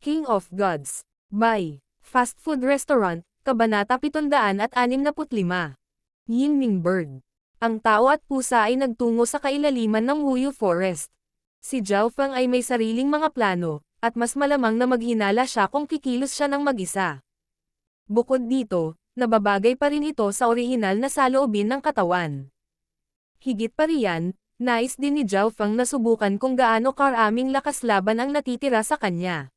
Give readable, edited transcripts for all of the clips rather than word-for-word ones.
King of Gods. By Fast Food Restaurant, Kabanata 765. Yinming Bird. Ang tao at pusa ay nagtungo sa kailaliman ng Wuyu Forest. Si Zhao Feng ay may sariling mga plano, at mas malamang na maghinala siya kung kikilos siya ng mag-isa. Bukod dito, nababagay pa rin ito sa orihinal na saloobin ng katawan. Higit pa riyan, nais din ni Zhao Feng na subukan kung gaano karaming lakas laban ang natitira sa kanya.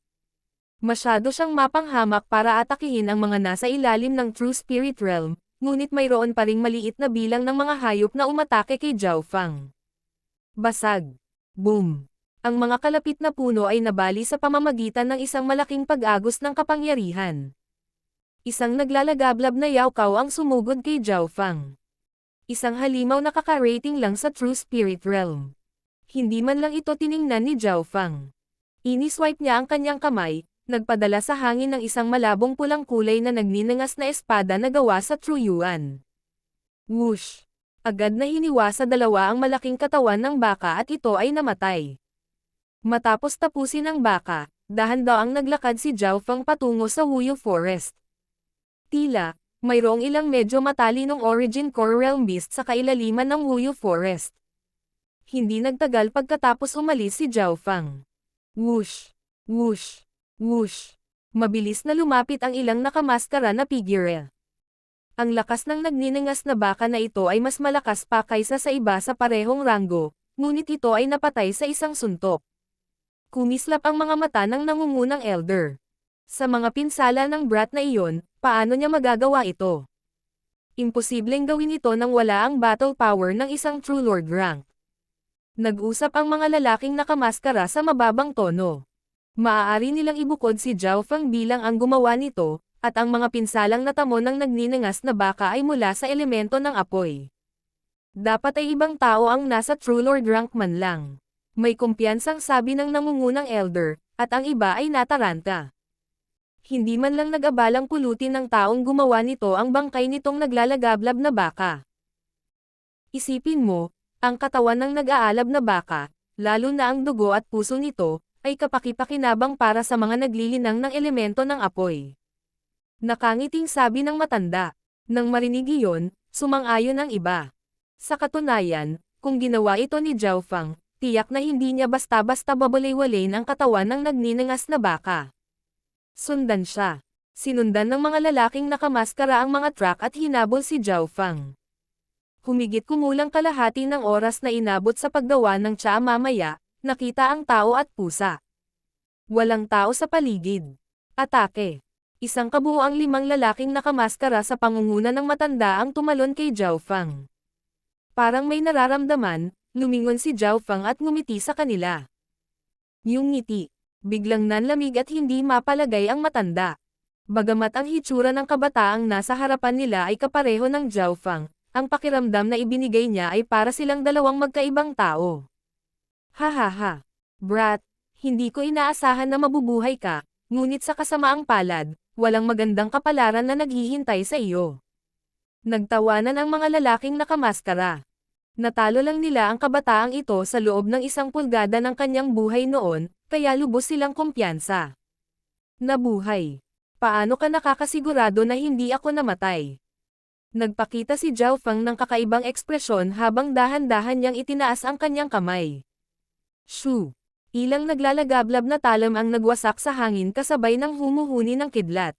Masyado siyang mapanghamak para atakihin ang mga nasa ilalim ng True Spirit Realm, ngunit mayroon pa ring maliit na bilang ng mga hayop na umatake kay Zhao Feng. Basag. Boom. Ang mga kalapit na puno ay nabali sa pamamagitan ng isang malaking pag-agos ng kapangyarihan. Isang naglalagablab na yawkaw ang sumugod kay Zhao Feng. Isang halimaw na kaka-rating lang sa True Spirit Realm. Hindi man lang ito tiningnan ni Zhao Feng. Iniswipe niya ang kanyang kamay, nagpadala sa hangin ng isang malabong pulang kulay na nagninangas na espada na gawa sa True Yuan. Whoosh! Agad na hiniwa sa dalawa ang malaking katawan ng baka at ito ay namatay. Matapos tapusin ang baka, dahan-daang naglakad si Zhao Feng patungo sa Wuyu Forest. Tila, mayroong ilang medyo matalinong origin core realm beast sa kailaliman ng Wuyu Forest. Hindi nagtagal pagkatapos umalis si Zhao Feng. Whoosh! Whoosh! Whoosh! Mabilis na lumapit ang ilang nakamaskara na figure. Ang lakas ng nagninangas na baka na ito ay mas malakas pa kaysa sa iba sa parehong ranggo, ngunit ito ay napatay sa isang suntok. Kumislap ang mga mata ng nangungunang elder. Sa mga pinsala ng brat na iyon, paano niya magagawa ito? Imposibleng gawin ito nang wala ang battle power ng isang True Lord rank. Nag-usap ang mga lalaking nakamaskara sa mababang tono. Maaari nilang ibukod si Zhao Feng bilang ang gumawa nito, at ang mga pinsalang natamo ng nagninangas na baka ay mula sa elemento ng apoy. Dapat ay ibang tao ang nasa True Lord rank man lang. May kumpiyansang sabi ng nangungunang elder, at ang iba ay nataranta. Hindi man lang nag-abalang pulutin ng taong gumawa nito ang bangkay nitong naglalagablab na baka. Isipin mo, ang katawan ng nag-aalab na baka, lalo na ang dugo at puso nito, ay kapaki-pakinabang para sa mga naglilinang ng elemento ng apoy. Nakangiting sabi ng matanda. Nang marinig iyon, sumang-ayon ang iba. Sa katunayan, kung ginawa ito ni Zhao Feng, tiyak na hindi niya basta-basta babalay-walayin ang katawan ng nagninangas na baka. Sundan siya. Sinundan ng mga lalaking nakamaskara ang mga truck at hinabol si Zhao Feng. Humigit kumulang kalahati ng oras na inabot sa paggawa ng tsa mamaya, nakita ang tao at pusa. Walang tao sa paligid. Atake. Isang kabuuang 5 lalaking nakamaskara sa pangunguna ng matanda ang tumalon kay Zhao Feng. Parang may nararamdaman, lumingon si Zhao Feng at ngumiti sa kanila. Yung ngiti, biglang nanlamig at hindi mapalagay ang matanda. Bagamat ang hitsura ng kabataang nasa harapan nila ay kapareho ng Zhao Feng, ang pakiramdam na ibinigay niya ay para silang dalawang magkaibang tao. Hahaha. Brat, hindi ko inaasahan na mabubuhay ka, ngunit sa kasamaang palad, walang magandang kapalaran na naghihintay sa iyo. Nagtawanan ang mga lalaking nakamaskara. Natalo lang nila ang kabataang ito sa loob ng 1 pulgada ng kanyang buhay noon, kaya lubos silang kumpiyansa. Nabuhay. Paano ka nakakasigurado na hindi ako namatay? Nagpakita si Zhao Feng ng kakaibang ekspresyon habang dahan-dahan niyang itinaas ang kanyang kamay. Shoo! Ilang naglalagablab na talam ang nagwasak sa hangin kasabay ng humuhuni ng kidlat.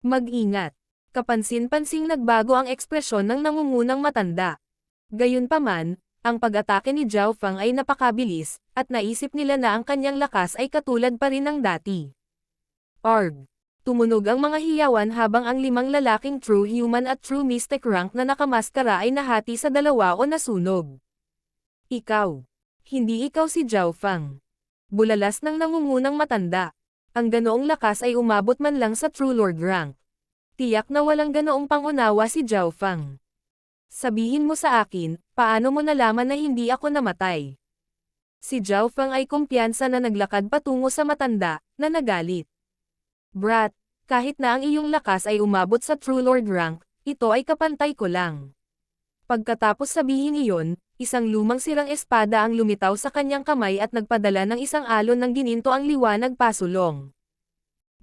Mag-ingat. Kapansin-pansing nagbago ang ekspresyon ng nangungunang matanda. Gayunpaman, ang pag-atake ni Zhao Feng ay napakabilis, at naisip nila na ang kanyang lakas ay katulad pa rin ng dati. Arg! Tumunog ang mga hiyawan habang ang 5 lalaking True Human at True Mystic rank na nakamaskara ay nahati sa 2 o nasunog. Ikaw. Hindi ikaw si Zhao Feng. Bulalas ng nangungunang matanda. Ang ganoong lakas ay umabot man lang sa True Lord rank. Tiyak na walang ganoong pangunawa si Zhao Feng. Sabihin mo sa akin, paano mo nalaman na hindi ako namatay? Si Zhao Feng ay kumpiyansa na naglakad patungo sa matanda, na nagalit. Brat, kahit na ang iyong lakas ay umabot sa True Lord rank, ito ay kapantay ko lang. Pagkatapos sabihin iyon, isang lumang sirang espada ang lumitaw sa kanyang kamay at nagpadala ng isang alon ng gininto ang liwanag pasulong.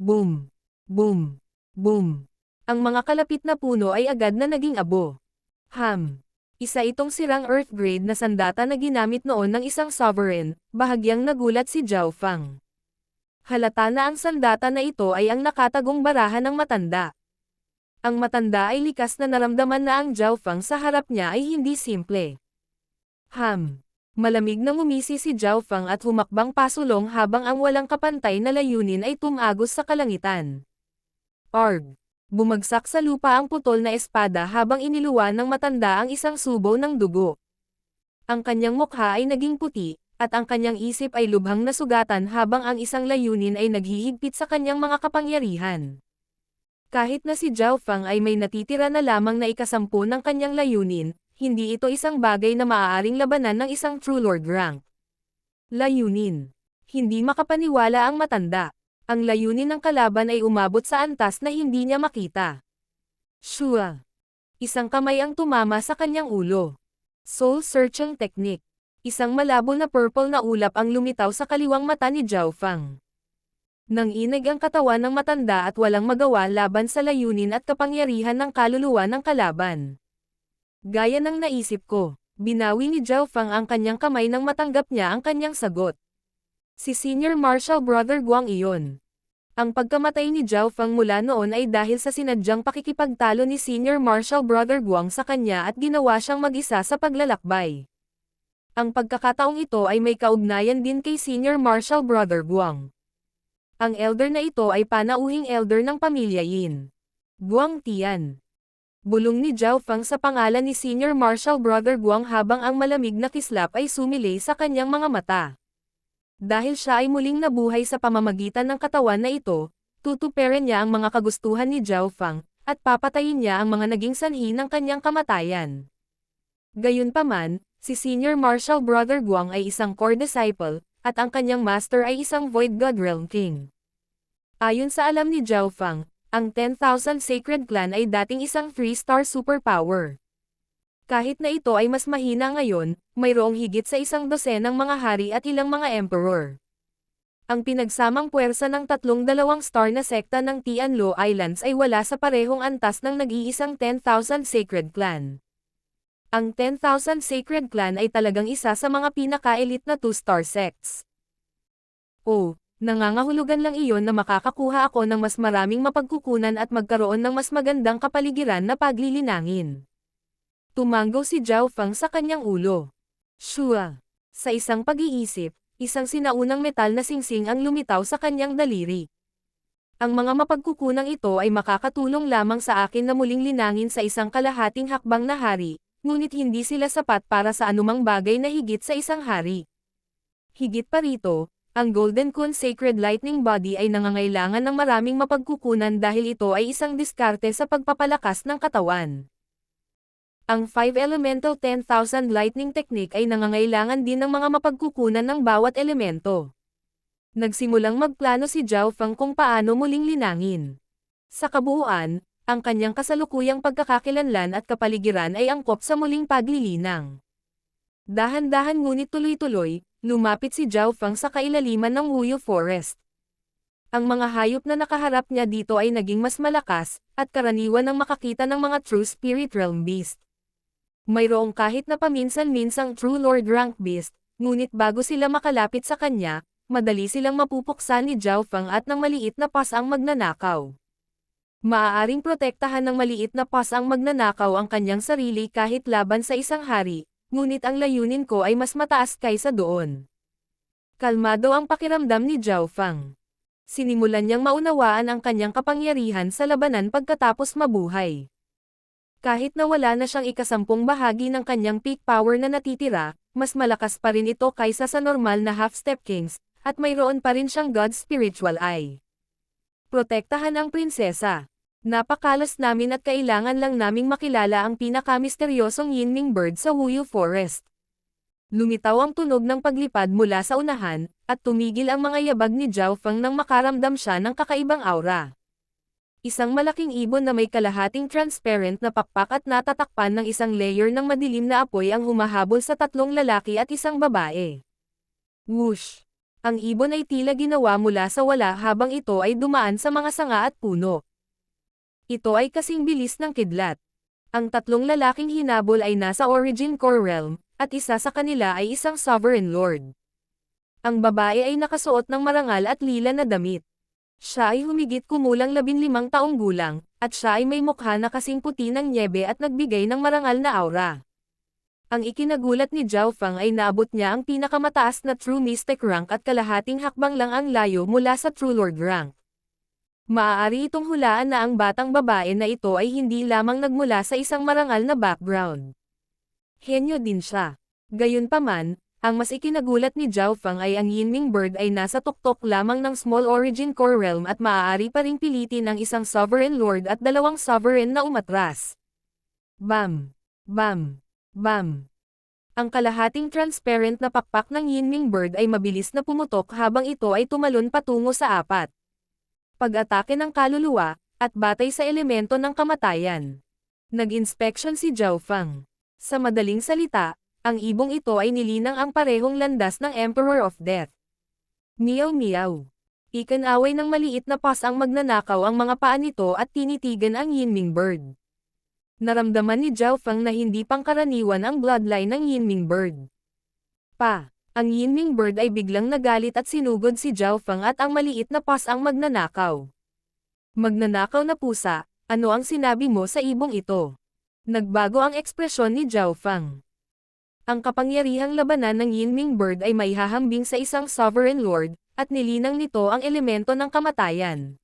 Boom! Boom! Boom! Ang mga kalapit na puno ay agad na naging abo. Isa itong sirang Earth grade na sandata na ginamit noon ng isang sovereign, bahagyang nagulat si Zhao Fang. Halata na ang sandata na ito ay ang nakatagong barahan ng matanda. Ang matanda ay likas na naramdaman na ang Zhao Fang sa harap niya ay hindi simple. Malamig na ngumisi si Zhao Fang at humakbang pasulong habang ang walang kapantay na layunin ay tumagos sa kalangitan. Arg! Bumagsak sa lupa ang putol na espada habang iniluwan ng matanda ang isang subo ng dugo. Ang kanyang mukha ay naging puti, at ang kanyang isip ay lubhang nasugatan habang ang isang layunin ay naghihigpit sa kanyang mga kapangyarihan. Kahit na si Zhao Fang ay may natitira na lamang na ikasampu ng kanyang layunin, hindi ito isang bagay na maaaring labanan ng isang True Lord rank. Layunin. Hindi makapaniwala ang matanda. Ang layunin ng kalaban ay umabot sa antas na hindi niya makita. Shua. Isang kamay ang tumama sa kanyang ulo. Soul Searching Technique. Isang malabo na purple na ulap ang lumitaw sa kaliwang mata ni Zhao Fang. Nanginig ang katawan ng matanda at walang magawa laban sa layunin at kapangyarihan ng kaluluwa ng kalaban. Gaya ng naisip ko, binawi ni Zhao Fang ang kanyang kamay nang matanggap niya ang kanyang sagot. Si Senior Marshal Brother Guang iyon. Ang pagkamatay ni Zhao Fang mula noon ay dahil sa sinadyang pakikipagtalo ni Senior Marshal Brother Guang sa kanya at ginawa siyang mag-isa sa paglalakbay. Ang pagkakataong ito ay may kaugnayan din kay Senior Marshal Brother Guang. Ang elder na ito ay panauhing elder ng pamilya Yin. Guang Tian. Bulong ni Zhao Fang sa pangalan ni Senior Marshal Brother Guang habang ang malamig na kislap ay sumilay sa kanyang mga mata. Dahil siya ay muling nabuhay sa pamamagitan ng katawan na ito, tutuperin niya ang mga kagustuhan ni Zhao Fang, at papatayin niya ang mga naging sanhi ng kanyang kamatayan. Gayunpaman, si Senior Marshal Brother Guang ay isang core disciple, at ang kanyang master ay isang Void God Realm King. Ayon sa alam ni Zhao Fang, ang 10,000 Sacred Clan ay dating isang 3-star superpower. Kahit na ito ay mas mahina ngayon, mayroong higit sa 100 mga hari at ilang mga emperor. Ang pinagsamang puwersa ng 3 2-star na sekta ng Tianluo Islands ay wala sa parehong antas ng nag-iisang 10,000 Sacred Clan. Ang 10,000 Sacred Clan ay talagang isa sa mga pinaka-elite na 2-star sects. Nangangahulugan lang iyon na makakakuha ako ng mas maraming mapagkukunan at magkaroon ng mas magandang kapaligiran na paglilinangin. Tumanggo si Zhao Fang sa kanyang ulo. Shua. Sa isang pag-iisip, isang sinaunang metal na singsing ang lumitaw sa kanyang daliri. Ang mga mapagkukunang ito ay makakatulong lamang sa akin na muling linangin sa isang kalahating hakbang na hari, ngunit hindi sila sapat para sa anumang bagay na higit sa isang hari. Higit pa rito, ang Golden Kun Sacred Lightning Body ay nangangailangan ng maraming mapagkukunan dahil ito ay isang diskarte sa pagpapalakas ng katawan. Ang 5 Elemental 10,000 Lightning Technique ay nangangailangan din ng mga mapagkukunan ng bawat elemento. Nagsimulang magplano si Zhao Fang kung paano muling linangin. Sa kabuuan, ang kanyang kasalukuyang pagkakakilanlan at kapaligiran ay angkop sa muling paglilinang. Dahan-dahan ngunit tuloy-tuloy, lumapit si Zhao Fang sa kailaliman ng Wuyu Forest. Ang mga hayop na nakaharap niya dito ay naging mas malakas, at karaniwan ang makakita ng mga True Spirit Realm Beast. Mayroong kahit na paminsan-minsang True Lord Rank Beast, ngunit bago sila makalapit sa kanya, madali silang mapupuksa ni Zhao Fang at ng maliit na pas ang magnanakaw. Maaaring protektahan ng maliit na pas ang magnanakaw ang kanyang sarili kahit laban sa isang hari, ngunit ang layunin ko ay mas mataas kaysa doon. Kalmado ang pakiramdam ni Zhao Fang. Sinimulan niyang maunawaan ang kanyang kapangyarihan sa labanan pagkatapos mabuhay. Kahit na wala na siyang ikasampung bahagi ng kanyang peak power na natitira, mas malakas pa rin ito kaysa sa normal na half-step kings, at mayroon pa rin siyang God's Spiritual Eye. Protektahan ang prinsesa. Napakalas namin at kailangan lang naming makilala ang pinakamisteryosong Yinming bird sa Wuyu Forest. Lumitaw ang tunog ng paglipad mula sa unahan, at tumigil ang mga yabag ni Zhao Fang nang makaramdam siya ng kakaibang aura. Isang malaking ibon na may kalahating transparent na pakpak at natatakpan ng isang layer ng madilim na apoy ang humahabol sa 3 lalaki at isang babae. Whoosh! Ang ibon ay tila ginawa mula sa wala habang ito ay dumaan sa mga sanga at puno. Ito ay kasing bilis ng kidlat. Ang tatlong lalaking hinabol ay nasa Origin Core Realm, at isa sa kanila ay isang Sovereign Lord. Ang babae ay nakasuot ng marangal at lila na damit. Siya ay humigit kumulang 15 taong gulang, at siya ay may mukha na kasing puti ng nyebe at nagbigay ng marangal na aura. Ang ikinagulat ni Zhao Feng ay naabot niya ang pinakamataas na True Mystic rank at kalahating hakbang lang ang layo mula sa True Lord rank. Maaari itong hulaan na ang batang babae na ito ay hindi lamang nagmula sa isang marangal na background. Henyo din siya. Gayunpaman, ang mas ikinagulat ni Zhao Feng ay ang Yinming Bird ay nasa tuktok lamang ng Small Origin Core Realm at maaari pa ring pilitin ang isang Sovereign Lord at dalawang Sovereign na umatras. Bam! Bam! Bam! Ang kalahating transparent na pakpak ng Yinming Bird ay mabilis na pumutok habang ito ay tumalon patungo sa apat. Pag-atake ng kaluluwa, at batay sa elemento ng kamatayan. Nag-inspection si Zhao Feng. Sa madaling salita, ang ibong ito ay nilinang ang parehong landas ng Emperor of Death. Meow meow. Ikanaway ng maliit na paws ang magnanakaw ang mga paa nito at tinitigan ang Yinming Bird. Naramdaman ni Zhao Feng na hindi pangkaraniwan ang bloodline ng Yinming Bird. Ang Yinming Bird ay biglang nagalit at sinugod si Zhao Feng at ang maliit na paws ang magnanakaw. Magnanakaw na pusa, ano ang sinabi mo sa ibong ito? Nagbago ang ekspresyon ni Zhao Feng. Ang kapangyarihang labanan ng Yinming Bird ay maihahambing sa isang Sovereign Lord, at nilinang nito ang elemento ng kamatayan.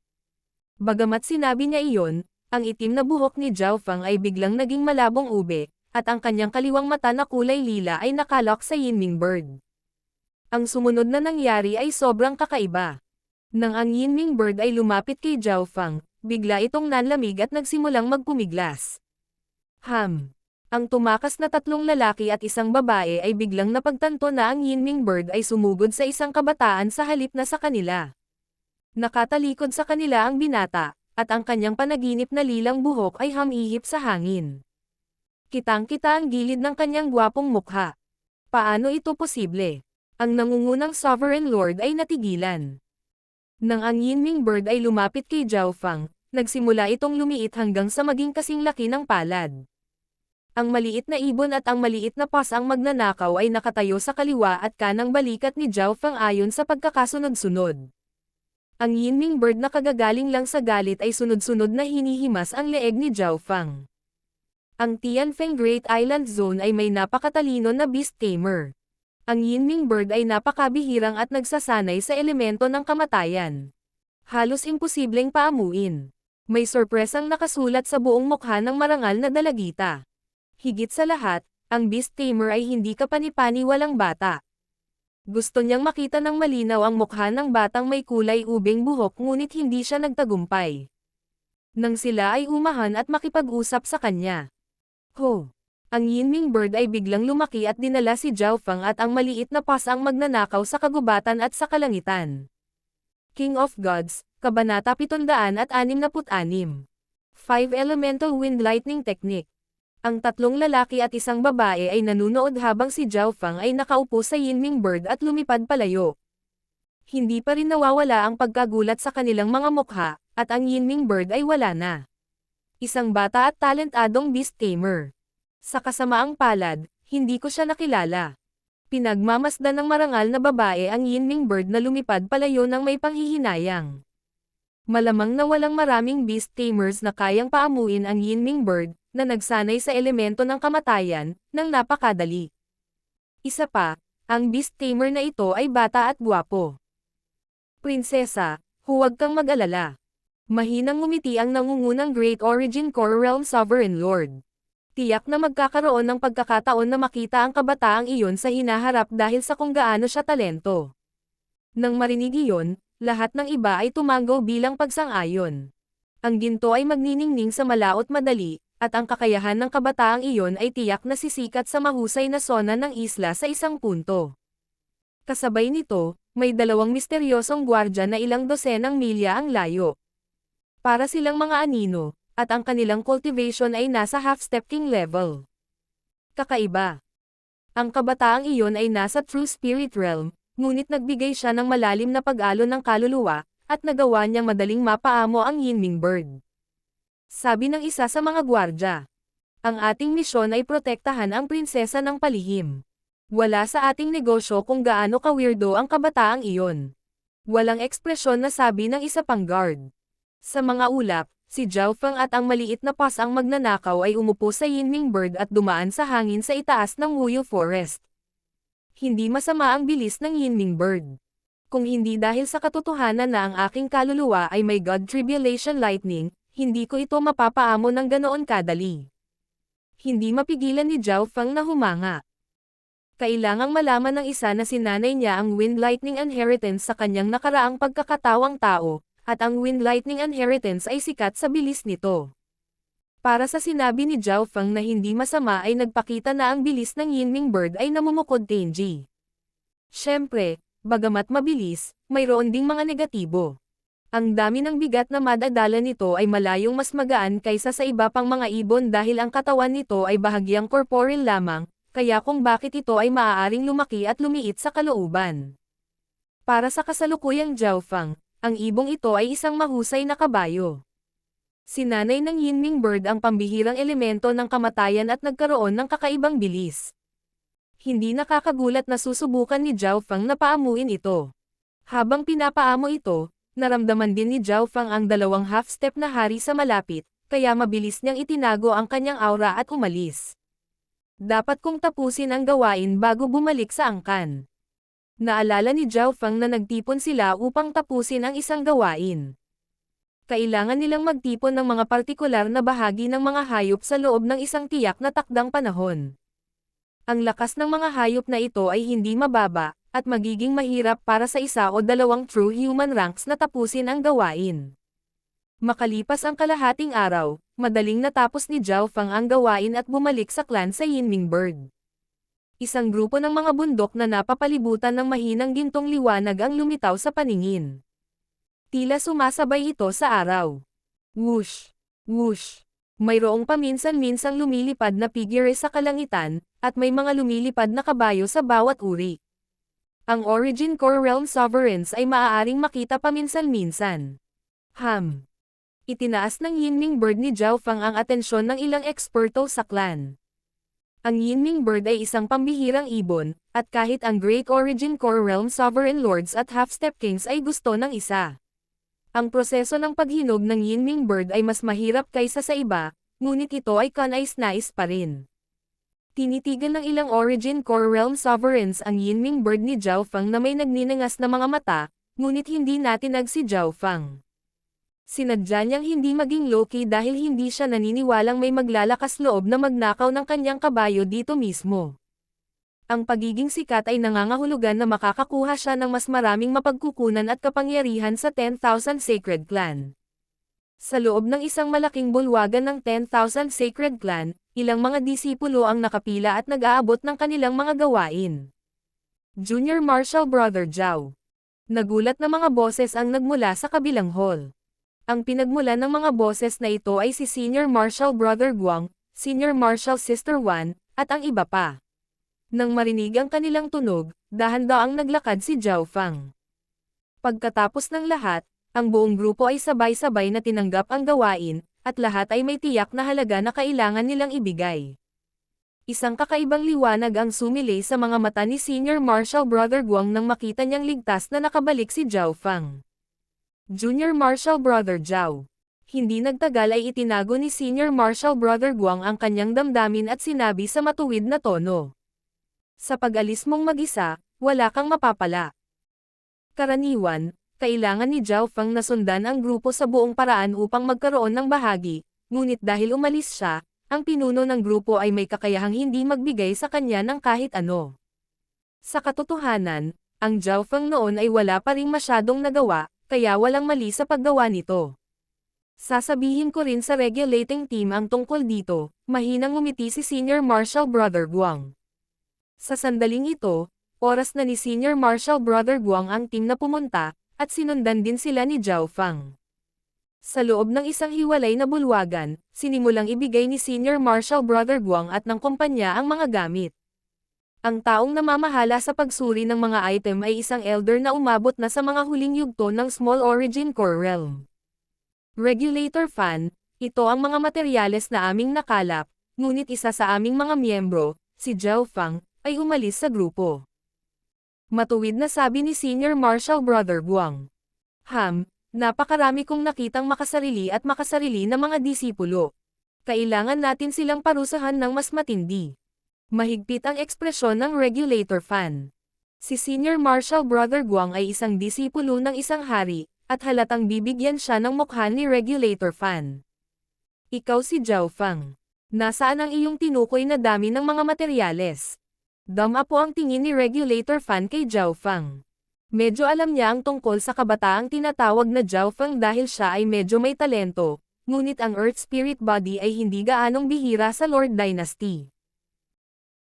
Bagamat sinabi niya iyon, ang itim na buhok ni Zhao Feng ay biglang naging malabong ube, at ang kanyang kaliwang mata na kulay lila ay nakalok sa Yinming Bird. Ang sumunod na nangyari ay sobrang kakaiba. Nang ang Yinming Bird ay lumapit kay Zhao Feng, bigla itong nanlamig at nagsimulang magpumiglas. Ang tumakas na tatlong lalaki at isang babae ay biglang napagtanto na ang Yinming Bird ay sumugod sa isang kabataan sa halip na sa kanila. Nakatalikod sa kanila ang binata, at ang kanyang panaginip na lilang buhok ay humihip sa hangin. Kitang-kita ang gilid ng kanyang gwapong mukha. Paano ito posible? Ang nangungunang Sovereign Lord ay natigilan. Nang ang Yinming Bird ay lumapit kay Zhao Feng, nagsimula itong lumiit hanggang sa maging kasing laki ng palad. Ang maliit na ibon at ang maliit na paws ang magnanakaw ay nakatayo sa kaliwa at kanang balikat ni Zhao Feng ayon sa pagkakasunod-sunod. Ang Yinming Bird na kagagaling lang sa galit ay sunod-sunod na hinihimas ang leeg ni Zhao Feng. Ang Tianfeng Great Island Zone ay may napakatalino na beast tamer. Ang Yinming Bird ay napakabihirang at nagsasanay sa elemento ng kamatayan. Halos imposibleng paamuin. May sorpresang nakasulat sa buong mukha ng marangal na dalagita. Higit sa lahat, ang beast tamer ay hindi kapani-paniwalang bata. Gusto niyang makita ng malinaw ang mukha ng batang may kulay ubing buhok ngunit hindi siya nagtagumpay. Nang sila ay umahan at makipag-usap sa kanya. Ang Yinming Bird ay biglang lumaki at dinala si Zhao Feng at ang maliit na paws ang magnanakaw sa kagubatan at sa kalangitan. King of Gods, Kabanata 766. 5 Elemental Wind Lightning Technique. Ang tatlong lalaki at isang babae ay nanunood habang si Zhao Feng ay nakaupo sa Yinming Bird at lumipad palayo. Hindi pa rin nawawala ang pagkagulat sa kanilang mga mukha, at ang Yinming Bird ay wala na. Isang bata at talentadong beast tamer. Sa kasamaang palad, hindi ko siya nakilala. Pinagmamasdan ng marangal na babae ang Yinming Bird na lumipad palayo ng may panghihinayang. Malamang na walang maraming beast tamers na kayang paamuin ang Yinming Bird, na nagsanay sa elemento ng kamatayan, ng napakadali. Isa pa, ang beast tamer na ito ay bata at gwapo. Prinsesa, huwag kang mag-alala. Mahinang ngumiti ang nangungunang Great Origin Core Realm Sovereign Lord. Tiyak na magkakaroon ng pagkakataon na makita ang kabataang iyon sa hinaharap dahil sa kung gaano siya talento. Nang marinig iyon, lahat ng iba ay tumanggo bilang pagsang-ayon. Ang ginto ay magniningning sa malaot madali, at ang kakayahan ng kabataang iyon ay tiyak na sisikat sa mahusay na sona ng isla sa isang punto. Kasabay nito, may dalawang misteryosong gwardya na ilang dosenang milya ang layo. Para silang mga anino, at ang kanilang cultivation ay nasa half-step king level. Kakaiba. Ang kabataang iyon ay nasa True Spirit Realm, ngunit nagbigay siya ng malalim na pag-alon ng kaluluwa, at nagawa niyang madaling mapaamo ang Yinming Bird. Sabi ng isa sa mga gwardya, ang ating misyon ay protektahan ang prinsesa ng palihim. Wala sa ating negosyo kung gaano ka-weirdo ang kabataang iyon. Walang ekspresyon na sabi ng isa pang guard. Sa mga ulap, si Zhao Feng at ang maliit na pas ang magnanakaw ay umupo sa Yinming Bird at dumaan sa hangin sa itaas ng Wuyu Forest. Hindi masama ang bilis ng Yinming Bird. Kung hindi dahil sa katotohanan na ang aking kaluluwa ay may God Tribulation Lightning, hindi ko ito mapapaamo ng ganoon kadali. Hindi mapigilan ni Zhao Feng na humanga. Kailangang malaman ng isa na sinanay niya ang Wind Lightning Inheritance sa kanyang nakaraang pagkakatawang tao, at ang Wind Lightning Inheritance ay sikat sa bilis nito. Para sa sinabi ni Zhao Feng na hindi masama ay nagpakita na ang bilis ng Yinming Bird ay namumukod Tenji. Siyempre, bagamat mabilis, mayroon ding mga negatibo. Ang dami ng bigat na madadala nito ay malayong mas magaan kaysa sa iba pang mga ibon dahil ang katawan nito ay bahagyang corporeal lamang, kaya kung bakit ito ay maaaring lumaki at lumiit sa kalooban. Para sa kasalukuyang Zhao Feng, ang ibong ito ay isang mahusay na kabayo. Sinanay ng Yinming Bird ang pambihirang elemento ng kamatayan at nagkaroon ng kakaibang bilis. Hindi nakakagulat na susubukan ni Zhao Feng na paamuin ito. Habang pinapaamo ito, naramdaman din ni Zhao Feng ang dalawang half-step na hari sa malapit, kaya mabilis niyang itinago ang kanyang aura at umalis. Dapat kong tapusin ang gawain bago bumalik sa angkan. Naalala ni Zhao Feng na nagtipon sila upang tapusin ang isang gawain. Kailangan nilang magtipon ng mga partikular na bahagi ng mga hayop sa loob ng isang tiyak na takdang panahon. Ang lakas ng mga hayop na ito ay hindi mababa, at magiging mahirap para sa isa o dalawang true human ranks na tapusin ang gawain. Makalipas ang kalahating araw, madaling natapos ni Zhao Feng ang gawain at bumalik sa clan sa Yinming Bird. Isang grupo ng mga bundok na napapalibutan ng mahinang gintong liwanag ang lumitaw sa paningin. Tila sumasabay ito sa araw. Whoosh! Whoosh! Mayroong paminsan-minsang lumilipad na figure sa kalangitan, at may mga lumilipad na kabayo sa bawat uri. Ang Origin Core Realm Sovereigns ay maaaring makita paminsan-minsan. Itinaas ng Yinming Bird ni Zhao Feng ang atensyon ng ilang eksperto sa clan. Ang Yinming Bird ay isang pambihirang ibon, at kahit ang Great Origin Core Realm Sovereign Lords at Half-Step Kings ay gusto ng isa. Ang proseso ng paghinog ng Yinming Bird ay mas mahirap kaysa sa iba, ngunit ito ay kanais-nais pa rin. Tinitigan ng ilang Origin Core Realm Sovereigns ang Yinming Bird ni Zhao Feng na may nagninangas na mga mata, ngunit hindi natinag si Zhao Feng. Sinadya niyang hindi maging low-key dahil hindi siya naniniwalang may maglalakas loob na magnakaw ng kanyang kabayo dito mismo. Ang pagiging sikat ay nangangahulugan na makakakuha siya ng mas maraming mapagkukunan at kapangyarihan sa 10,000 Sacred Clan. Sa loob ng isang malaking bulwagan ng 10,000 Sacred Clan, ilang mga disipulo ang nakapila at nag-aabot ng kanilang mga gawain. Junior Marshal Brother Zhao. Nagulat na mga boses ang nagmula sa kabilang hall. Ang pinagmulan ng mga boses na ito ay si Senior Marshal Brother Guang, Senior Marshal Sister Wan, at ang iba pa. Nang marinig ang kanilang tunog, dahan-daang naglakad si Zhao Feng. Pagkatapos ng lahat, ang buong grupo ay sabay-sabay na tinanggap ang gawain, at lahat ay may tiyak na halaga na kailangan nilang ibigay. Isang kakaibang liwanag ang sumilay sa mga mata ni Senior Marshal Brother Guang nang makita niyang ligtas na nakabalik si Zhao Feng. Junior Marshal Brother Zhao. Hindi nagtagal ay itinago ni Senior Marshal Brother Guang ang kanyang damdamin at sinabi sa matuwid na tono. Sa pag-alis mong mag-isa, wala kang mapapala. Karaniwan, kailangan ni Zhao Feng na sundan ang grupo sa buong paraan upang magkaroon ng bahagi, ngunit dahil umalis siya, ang pinuno ng grupo ay may kakayahang hindi magbigay sa kanya ng kahit ano. Sa katotohanan, ang Zhao Feng noon ay wala pa ring masyadong nagawa, kaya walang mali sa paggawa nito. Sasabihin ko rin sa regulating team ang tungkol dito, mahinang ngumiti si Senior Marshal Brother Guang. Sa sandaling ito, oras na ni Senior Marshal Brother Guang ang team na pumunta, at sinundan din sila ni Zhao Feng. Sa loob ng isang hiwalay na bulwagan, sinimulang ibigay ni Senior Marshal Brother Guang at ng kumpanya ang mga gamit. Ang taong namamahala sa pagsuri ng mga item ay isang elder na umabot na sa mga huling yugto ng Small Origin Core Realm. Regulator Fan, ito ang mga materyales na aming nakalap, ngunit isa sa aming mga miyembro, si Zhao Fang, ay umalis sa grupo. Matuwid na sabi ni Senior Marshal Brother Guang. Napakarami kong nakitang makasarili na mga disipulo. Kailangan natin silang parusahan ng mas matindi. Mahigpit ang ekspresyon ng Regulator Fan. Si Senior Marshal Brother Guang ay isang disipulo ng isang hari, at halatang bibigyan siya ng mukha ni Regulator Fan. Ikaw si Zhao Fang. Nasaan ang iyong tinukoy na dami ng mga materyales? Dama po ang tingin ni Regulator Fan kay Zhao Fang. Medyo alam niya ang tungkol sa kabataang tinatawag na Zhao Fang dahil siya ay medyo may talento, ngunit ang Earth Spirit Body ay hindi gaanong bihira sa Lord Dynasty.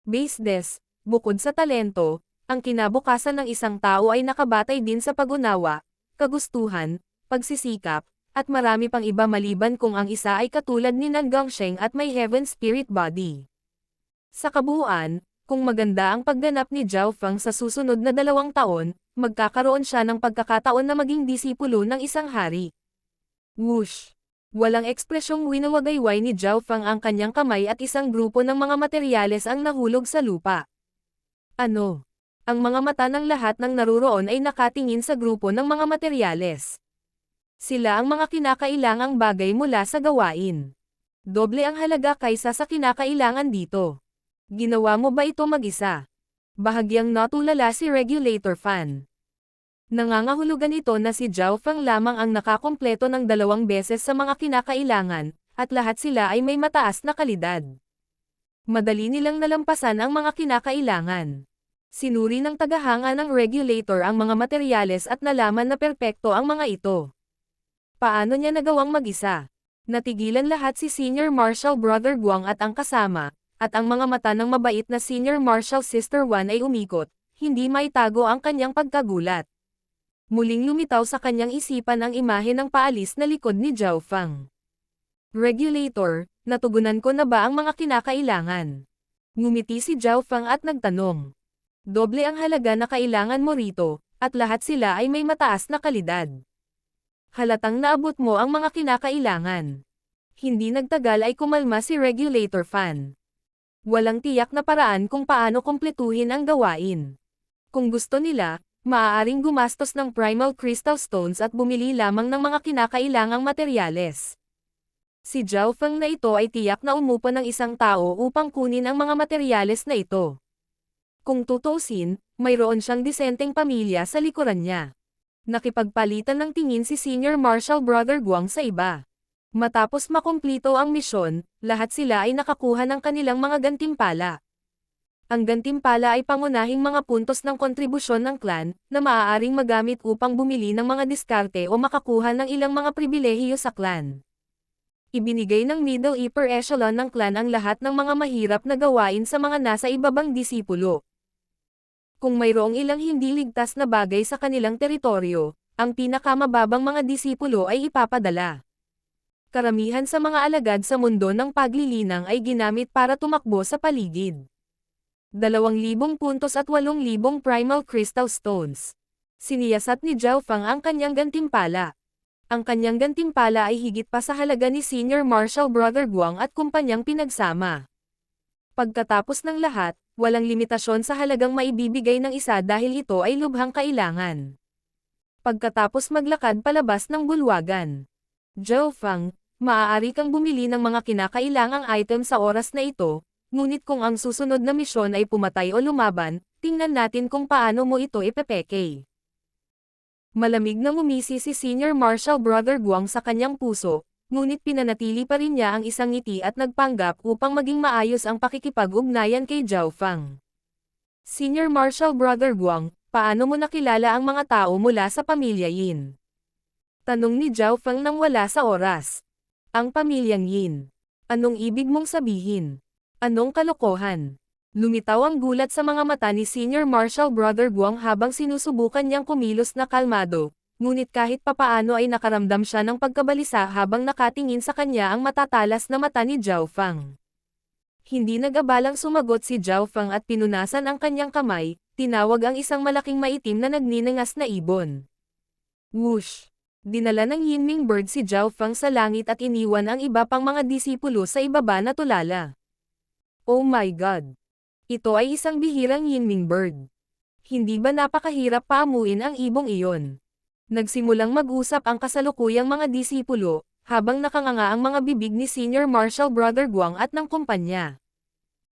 Base des, bukod sa talento, ang kinabukasan ng isang tao ay nakabatay din sa pag-unawa, kagustuhan, pagsisikap, at marami pang iba maliban kung ang isa ay katulad ni Nan Gongsheng at may Heaven Spirit Body. Sa kabuuan, kung maganda ang pagganap ni Zhao Fang sa susunod na 2 taon, magkakaroon siya ng pagkakataon na maging disipulo ng isang hari. Whoosh! Walang ekspresyong winawagayway ni Zhao Fang ang kanyang kamay at isang grupo ng mga materyales ang nahulog sa lupa. Ano? Ang mga mata ng lahat ng naruroon ay nakatingin sa grupo ng mga materyales. Sila ang mga kinakailangang bagay mula sa gawain. Doble ang halaga kaysa sa kinakailangan dito. Ginawa mo ba ito mag-isa? Bahagyang natulala si Regulator Fan. Nangangahulugan ito na si Zhao Fang lamang ang nakakompleto ng 2 beses sa mga kinakailangan, at lahat sila ay may mataas na kalidad. Madali nilang nalampasan ang mga kinakailangan. Sinuri ng tagahanga ng regulator ang mga materyales at nalaman na perpekto ang mga ito. Paano niya nagawang mag-isa? Natigilan lahat si Senior Marshal Brother Guang at ang kasama, at ang mga mata ng mabait na Senior Marshal Sister Wan ay umikot, hindi maitago ang kanyang pagkagulat. Muling lumitaw sa kanyang isipan ang imahe ng paalis na likod ni Zhao Fang. Regulator, natugunan ko na ba ang mga kinakailangan? Ngumiti si Zhao Fang at nagtanong. Doble ang halaga na kailangan mo rito, at lahat sila ay may mataas na kalidad. Halatang naabot mo ang mga kinakailangan. Hindi nagtagal ay kumalma si Regulator Fan. Walang tiyak na paraan kung paano kumpletuhin ang gawain. Kung gusto nila, maaaring gumastos ng Primal Crystal Stones at bumili lamang ng mga kinakailangang materyales. Si Zhao Feng na ito ay tiyak na umupo ng isang tao upang kunin ang mga materyales na ito. Kung tutuusin, mayroon siyang disenteng pamilya sa likuran niya. Nakipagpalitan ng tingin si Senior Marshal Brother Guang sa iba. Matapos makumplito ang misyon, lahat sila ay nakakuha ng kanilang mga gantimpala. Ang gantimpala ay pangunahing mga puntos ng kontribusyon ng clan, na maaaring magamit upang bumili ng mga diskarte o makakuha ng ilang mga pribilehiyo sa clan. Ibinigay ng middle upper echelon ng clan ang lahat ng mga mahirap na gawain sa mga nasa ibabang disipulo. Kung mayroong ilang hindi ligtas na bagay sa kanilang teritoryo, ang pinakamababang mga disipulo ay ipapadala. Karamihan sa mga alagad sa mundo ng paglilinang ay ginamit para tumakbo sa paligid. 2,000 puntos at 8,000 Primal Crystal Stones. Siniyasat ni Zhao Fang ang kanyang gantimpala. Ang kanyang gantimpala ay higit pa sa halaga ni Senior Marshal Brother Guang at kumpanyang pinagsama. Pagkatapos ng lahat, walang limitasyon sa halagang maibibigay ng isa dahil ito ay lubhang kailangan. Pagkatapos maglakad palabas ng bulwagan. Zhao Fang, maaari kang bumili ng mga kinakailangang item sa oras na ito, ngunit kung ang susunod na misyon ay pumatay o lumaban, tingnan natin kung paano mo ito ipepeke. Malamig na ngumisi si Senior Marshal Brother Guang sa kanyang puso, ngunit pinanatili pa rin niya ang isang ngiti at nagpanggap upang maging maayos ang pakikipag-ugnayan kay Zhao Fang. Senior Marshal Brother Guang, paano mo nakilala ang mga tao mula sa pamilya Yin? Tanong ni Zhao Fang nang wala sa oras. Ang pamilyang Yin. Anong ibig mong sabihin? Anong kalokohan? Lumitaw ang gulat sa mga mata ni Senior Marshal Brother Guang habang sinusubukan niyang kumilos na kalmado, ngunit kahit papaano ay nakaramdam siya ng pagkabalisa habang nakatingin sa kanya ang matatalas na mata ni Zhao Fang. Hindi nag-abalang sumagot si Zhao Feng at pinunasan ang kanyang kamay, tinawag ang isang malaking maitim na nagninangas na ibon. Whoosh! Dinala ng Yinming Bird si Zhao Feng sa langit at iniwan ang iba pang mga disipulo sa ibaba na tulala. Oh my God! Ito ay isang bihirang Yinming Bird. Hindi ba napakahirap paamuin ang ibong iyon? Nagsimulang mag-usap ang kasalukuyang mga disipulo, habang nakanganga ang mga bibig ni Senior Marshal Brother Guang at ng kumpanya.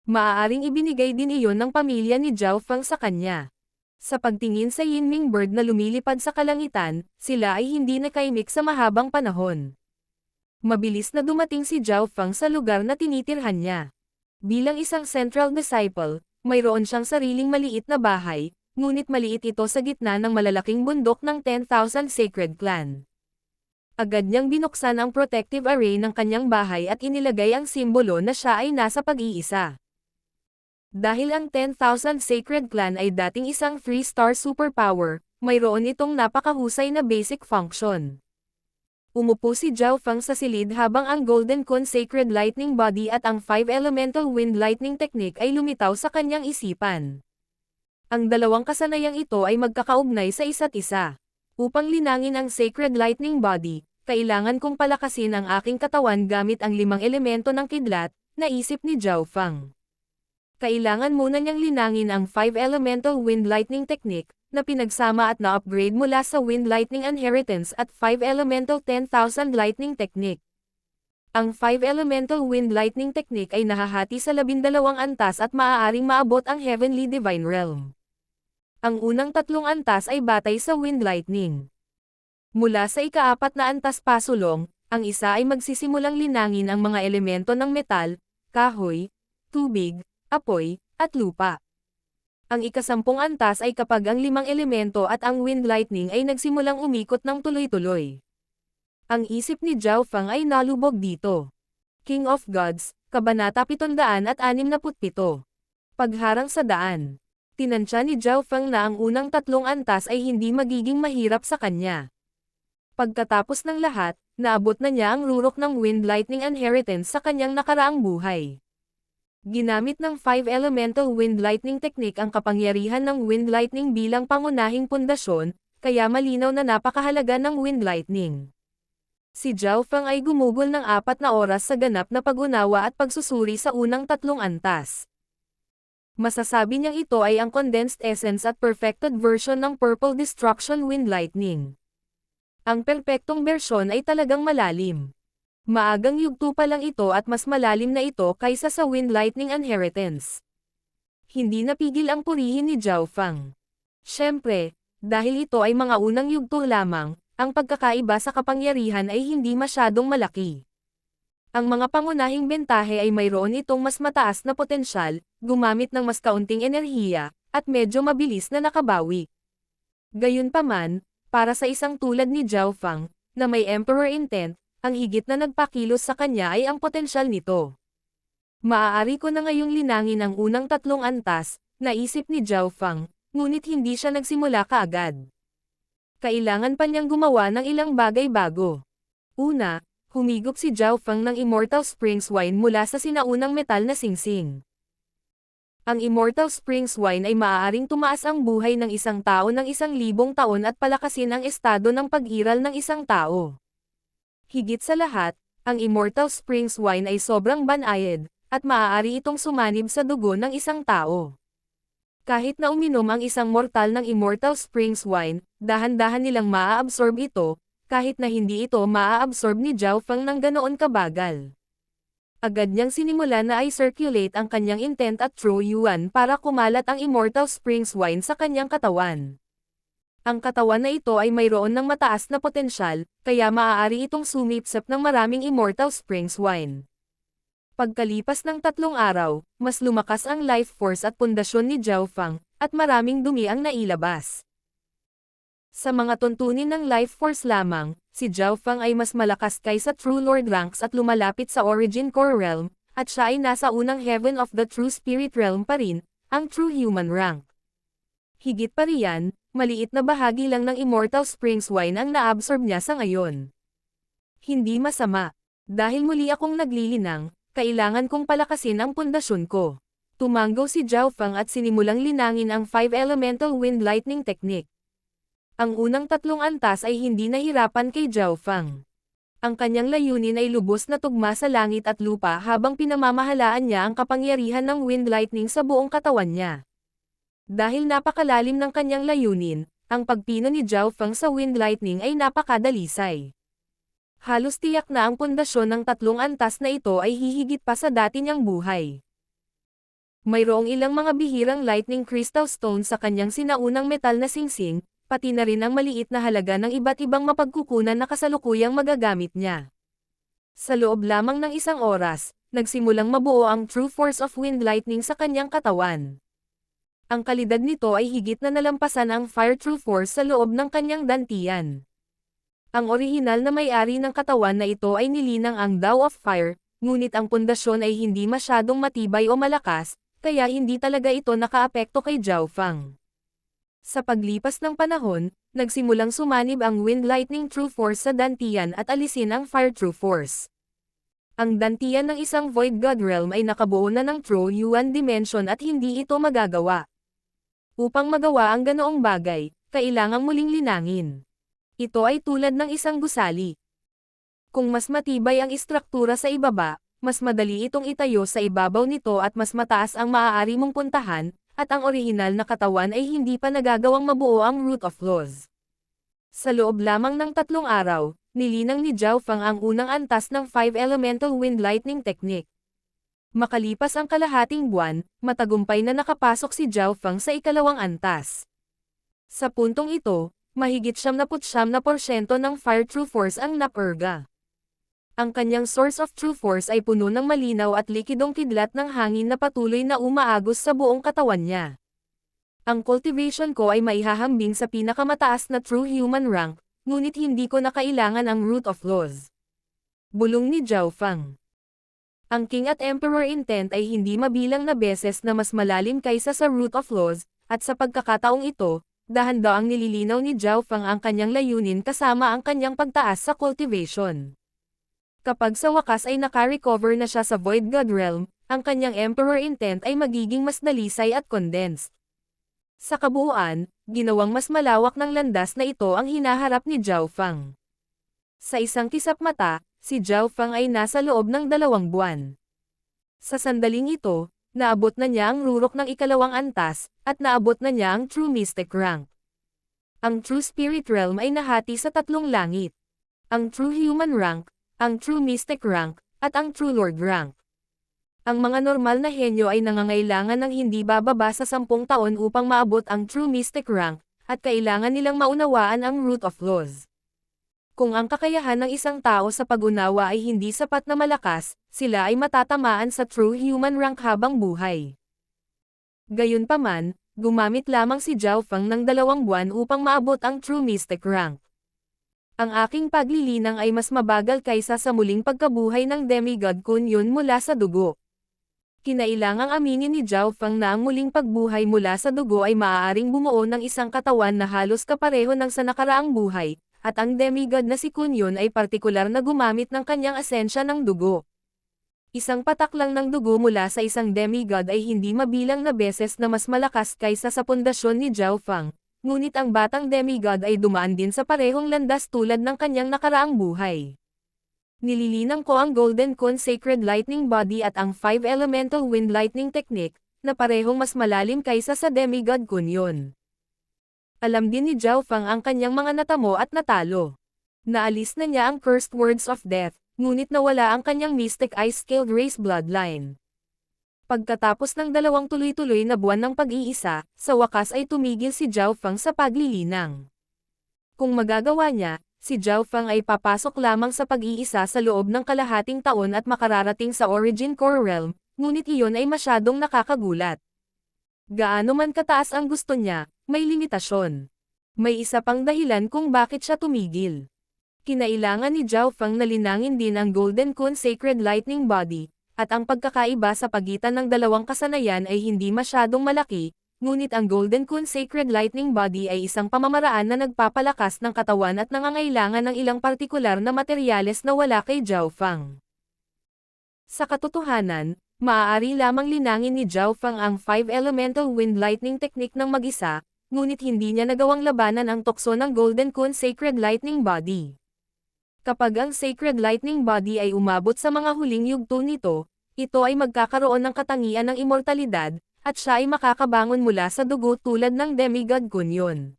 Maaaring ibinigay din iyon ng pamilya ni Zhao Feng sa kanya. Sa pagtingin sa Yinming Bird na lumilipad sa kalangitan, sila ay hindi nakaimik sa mahabang panahon. Mabilis na dumating si Zhao Feng sa lugar na tinitirhan niya. Bilang isang central disciple, mayroon siyang sariling maliit na bahay, ngunit maliit ito sa gitna ng malalaking bundok ng 10,000 Sacred Clan. Agad niyang binuksan ang protective array ng kanyang bahay at inilagay ang simbolo na siya ay nasa pag-iisa. Dahil ang 10,000 Sacred Clan ay dating isang 3-star superpower, mayroon itong napakahusay na basic function. Umupo si Zhao Feng sa silid habang ang Golden Kun Sacred Lightning Body at ang 5 Elemental Wind Lightning Technique ay lumitaw sa kanyang isipan. Ang dalawang kasanayang ito ay magkakaugnay sa isa't isa. Upang linangin ang Sacred Lightning Body, kailangan kong palakasin ang aking katawan gamit ang 5 elemento ng kidlat, naisip ni Zhao Feng. Kailangan muna niyang linangin ang 5 Elemental Wind Lightning Technique, na pinagsama at na-upgrade mula sa Wind Lightning Inheritance at 5 Elemental 10,000 Lightning Technique. Ang 5 Elemental Wind Lightning Technique ay nahahati sa 12 antas at maaaring maabot ang Heavenly Divine Realm. Ang unang 3 antas ay batay sa Wind Lightning. Mula sa ika-4 na antas pasulong, ang isa ay magsisimulang linangin ang mga elemento ng metal, kahoy, tubig, apoy, at lupa. Ang ika-10 antas ay kapag ang 5 elemento at ang wind lightning ay nagsimulang umikot ng tuloy-tuloy. Ang isip ni Zhao Feng ay nalubog dito. King of Gods, Kabanata 767. Pagharang sa daan. Tinansya ni Zhao Feng na ang unang 3 antas ay hindi magiging mahirap sa kanya. Pagkatapos ng lahat, naabot na niya ang rurok ng Wind Lightning Inheritance sa kanyang nakaraang buhay. Ginamit ng 5 Elemental Wind Lightning Technique ang kapangyarihan ng Wind Lightning bilang pangunahing pundasyon, kaya malinaw na napakahalaga ng Wind Lightning. Si Zhao Feng ay gumugol ng 4 na oras sa ganap na pag-unawa at pagsusuri sa unang 3 antas. Masasabi niyang ito ay ang condensed essence at perfected version ng Purple Destruction Wind Lightning. Ang perpektong bersyon ay talagang malalim. Maagang yugto pa lang ito at mas malalim na ito kaysa sa Wind Lightning Inheritance. Hindi napigil ang purihin ni Zhao Feng. Siyempre, dahil ito ay mga unang yugto lamang, ang pagkakaiba sa kapangyarihan ay hindi masyadong malaki. Ang mga pangunahing bentahe ay mayroon itong mas mataas na potensyal, gumamit ng mas kaunting enerhiya, at medyo mabilis na nakabawi. Gayunpaman, para sa isang tulad ni Zhao Feng, na may Emperor Intent, ang higit na nagpakilos sa kanya ay ang potensyal nito. Maaari ko na ngayong linangin ang unang 3 antas, naisip ni Zhao Feng, ngunit hindi siya nagsimula kaagad. Kailangan pa niyang gumawa ng ilang bagay bago. Una, humigop si Zhao Feng ng Immortal Springs Wine mula sa sinaunang metal na singsing. Ang Immortal Springs Wine ay maaaring tumaas ang buhay ng isang tao ng 1,000 taon at palakasin ang estado ng pag-iral ng isang tao. Higit sa lahat, ang Immortal Springs Wine ay sobrang banayad, at maaari itong sumanib sa dugo ng isang tao. Kahit na uminom ang isang mortal ng Immortal Springs Wine, dahan-dahan nilang maa-absorb ito, kahit na hindi ito maa-absorb ni Zhao Feng ng ganoon kabagal. Agad niyang sinimula na i-circulate ang kanyang intent at true yuan para kumalat ang Immortal Springs Wine sa kanyang katawan. Ang katawan na ito ay mayroon ng mataas na potensyal, kaya maaari itong sumipsip ng maraming Immortal Springs Wine. Pagkalipas ng 3 araw, mas lumakas ang life force at pundasyon ni Zhao Feng, at maraming dumi ang nailabas. Sa mga tuntunin ng life force lamang, si Zhao Feng ay mas malakas kaysa True Lord ranks at lumalapit sa Origin Core Realm, at siya ay nasa unang Heaven of the True Spirit Realm pa rin, ang True Human rank. Higit pa riyan, maliit na bahagi lang ng Immortal Springs Wine ang naabsorb niya sa ngayon. Hindi masama. Dahil muli akong naglilinang, kailangan kong palakasin ang pundasyon ko. Tumanggaw si Zhao Feng at sinimulang linangin ang 5 Elemental Wind Lightning Technique. Ang unang tatlong antas ay hindi nahirapan kay Zhao Feng. Ang kanyang layunin ay lubos na tugma sa langit at lupa habang pinamamahalaan niya ang kapangyarihan ng Wind Lightning sa buong katawan niya. Dahil napakalalim ng kanyang layunin, ang pagpino ni Zhao Feng sa Wind Lightning ay napakadalisay. Halos tiyak na ang pundasyon ng tatlong antas na ito ay hihigit pa sa dati niyang buhay. Mayroong ilang mga bihirang lightning crystal stone sa kanyang sinaunang metal na singsing, pati na rin ang maliit na halaga ng iba't ibang mapagkukunan na kasalukuyang magagamit niya. Sa loob lamang ng isang oras, nagsimulang mabuo ang true force of wind lightning sa kanyang katawan. Ang kalidad nito ay higit na nalampasan ang fire true force sa loob ng kanyang dantian. Ang orihinal na may-ari ng katawan na ito ay nilinang ang Tao of Fire, ngunit ang pundasyon ay hindi masyadong matibay o malakas, kaya hindi talaga ito nakaapekto kay Zhao Feng. Sa paglipas ng panahon, nagsimulang sumanib ang Wind Lightning True Force sa dantian at alisin ang Fire True Force. Ang dantian ng isang Void God Realm ay nakabuo na ng True Yuan Dimension at hindi ito magagawa. Upang magawa ang ganoong bagay, kailangang muling linangin. Ito ay tulad ng isang gusali. Kung mas matibay ang istruktura sa ibaba, mas madali itong itayo sa ibabaw nito at mas mataas ang maaari mong puntahan, at ang orihinal na katawan ay hindi pa nagagawang mabuo ang Root of Laws. Sa loob lamang ng 3 araw, nilinang ni Zhao Feng ang unang antas ng 5 Elemental Wind Lightning Technique. Makalipas ang kalahating buwan, matagumpay na nakapasok si Zhao Feng sa ikalawang antas. Sa puntong ito, mahigit 79% ng Fire True Force ang napurga. Ang kanyang source of true force ay puno ng malinaw at likidong kidlat ng hangin na patuloy na umaagos sa buong katawan niya. Ang cultivation ko ay maihahambing sa pinakamataas na true human rank, ngunit hindi ko na kailangan ang Root of Laws. Bulong ni Zhao Feng. Ang King at Emperor Intent ay hindi mabilang na beses na mas malalim kaysa sa Root of Laws, at sa pagkakataong ito, dahan-daang nililinaw ni Zhao Feng ang kanyang layunin kasama ang kanyang pagtaas sa cultivation. Kapag sa wakas ay naka-recover na siya sa Void God Realm, ang kanyang Emperor Intent ay magiging mas dalisay at condensed. Sa kabuuan, ginawang mas malawak ng landas na ito ang hinaharap ni Zhao Feng. Sa isang kisap mata, si Zhao Feng ay nasa loob ng 2 buwan. Sa sandaling ito, naabot na niya ang rurok ng ikalawang antas, at naabot na niya ang True Mystic rank. Ang True Spirit Realm ay nahati sa 3 langit. Ang True Human rank, ang True Mystic rank, at ang True Lord rank. Ang mga normal na henyo ay nangangailangan ng hindi bababa sa 10 taon upang maabot ang True Mystic rank, at kailangan nilang maunawaan ang Root of Laws. Kung ang kakayahan ng isang tao sa pag-unawa ay hindi sapat na malakas, sila ay matatamaan sa True Human rank habang buhay. Gayunpaman, gumamit lamang si Zhao Feng ng 2 buwan upang maabot ang True Mystic rank. Ang aking paglilinang ay mas mabagal kaysa sa muling pagkabuhay ng demigod Kunyun mula sa dugo. Kinailangang aminin ni Zhao Feng na ang muling pagbuhay mula sa dugo ay maaaring bumuo ng isang katawan na halos kapareho ng sa nakaraang buhay, at ang demigod na si Kunyun ay partikular na gumamit ng kanyang asensya ng dugo. Isang patak lang ng dugo mula sa isang demigod ay hindi mabilang na beses na mas malakas kaysa sa pundasyon ni Zhao Feng. Ngunit ang batang demigod ay dumaan din sa parehong landas tulad ng kanyang nakaraang buhay. Nililinang ko ang Golden Kun Sacred Lightning Body at ang 5 Elemental Wind Lightning Technique, na parehong mas malalim kaysa sa demigod Kunyun. Alam din ni Zhao Feng ang kanyang mga natamo at natalo. Naalis na niya ang Cursed Words of Death, ngunit nawala ang kanyang Mystic Ice-Scaled Race Bloodline. Pagkatapos ng 2 tuloy-tuloy na buwan ng pag-iisa, sa wakas ay tumigil si Zhao Feng sa paglilinang. Kung magagawa niya, si Zhao Feng ay papasok lamang sa pag-iisa sa loob ng kalahating taon at makararating sa Origin Core Realm, ngunit iyon ay masyadong nakakagulat. Gaano man kataas ang gusto niya, may limitasyon. May isa pang dahilan kung bakit siya tumigil. Kinailangan ni Zhao Feng na linangin din ang Golden Kun Sacred Lightning Body, at ang pagkakaiba sa pagitan ng 2 kasanayan ay hindi masyadong malaki, ngunit ang Golden Kun Sacred Lightning Body ay isang pamamaraan na nagpapalakas ng katawan at nangangailangan ng ilang partikular na materyales na wala kay Zhao Feng. Sa katotohanan, maaari lamang linangin ni Zhao Feng ang 5 Elemental Wind Lightning Technique ng mag-isa, ngunit hindi niya nagawang labanan ang tukso ng Golden Kun Sacred Lightning Body. Kapag ang Sacred Lightning Body ay umabot sa mga huling yugto nito, ito ay magkakaroon ng katangian ng immortalidad, at siya ay makakabangon mula sa dugo tulad ng Demigod Kunyon.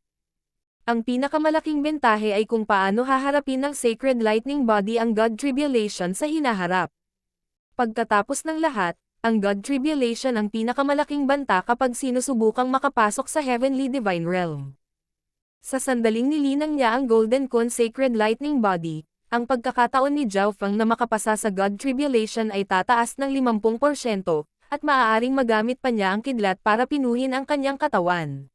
Ang pinakamalaking bentahe ay kung paano haharapin ng Sacred Lightning Body ang God Tribulation sa hinaharap. Pagkatapos ng lahat, ang God Tribulation ang pinakamalaking banta kapag sinusubukang makapasok sa Heavenly Divine Realm. Sa sandaling nilinang niya ang Golden Kun Sacred Lightning Body, ang pagkakataon ni Zhao Feng na makapasa sa God Tribulation ay tataas ng 50%, at maaaring magamit pa niya ang kidlat para pinuhin ang kanyang katawan.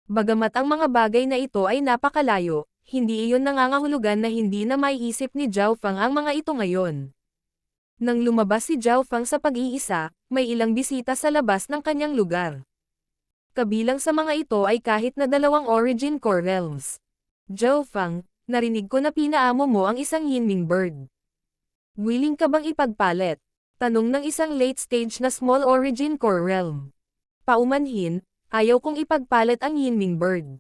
Bagamat ang mga bagay na ito ay napakalayo, hindi iyon nangangahulugan na hindi na maiisip ni Zhao Feng ang mga ito ngayon. Nang lumabas si Zhao Feng sa pag-iisa, may ilang bisita sa labas ng kanyang lugar. Kabilang sa mga ito ay kahit na 2 Origin Core Realms. Zhao Feng, narinig ko na pinaamo mo ang isang Yinming Bird. Willing ka bang ipagpalit? Tanong ng isang late stage na Small Origin Core Realm. Paumanhin, ayaw kong ipagpalit ang Yinming Bird.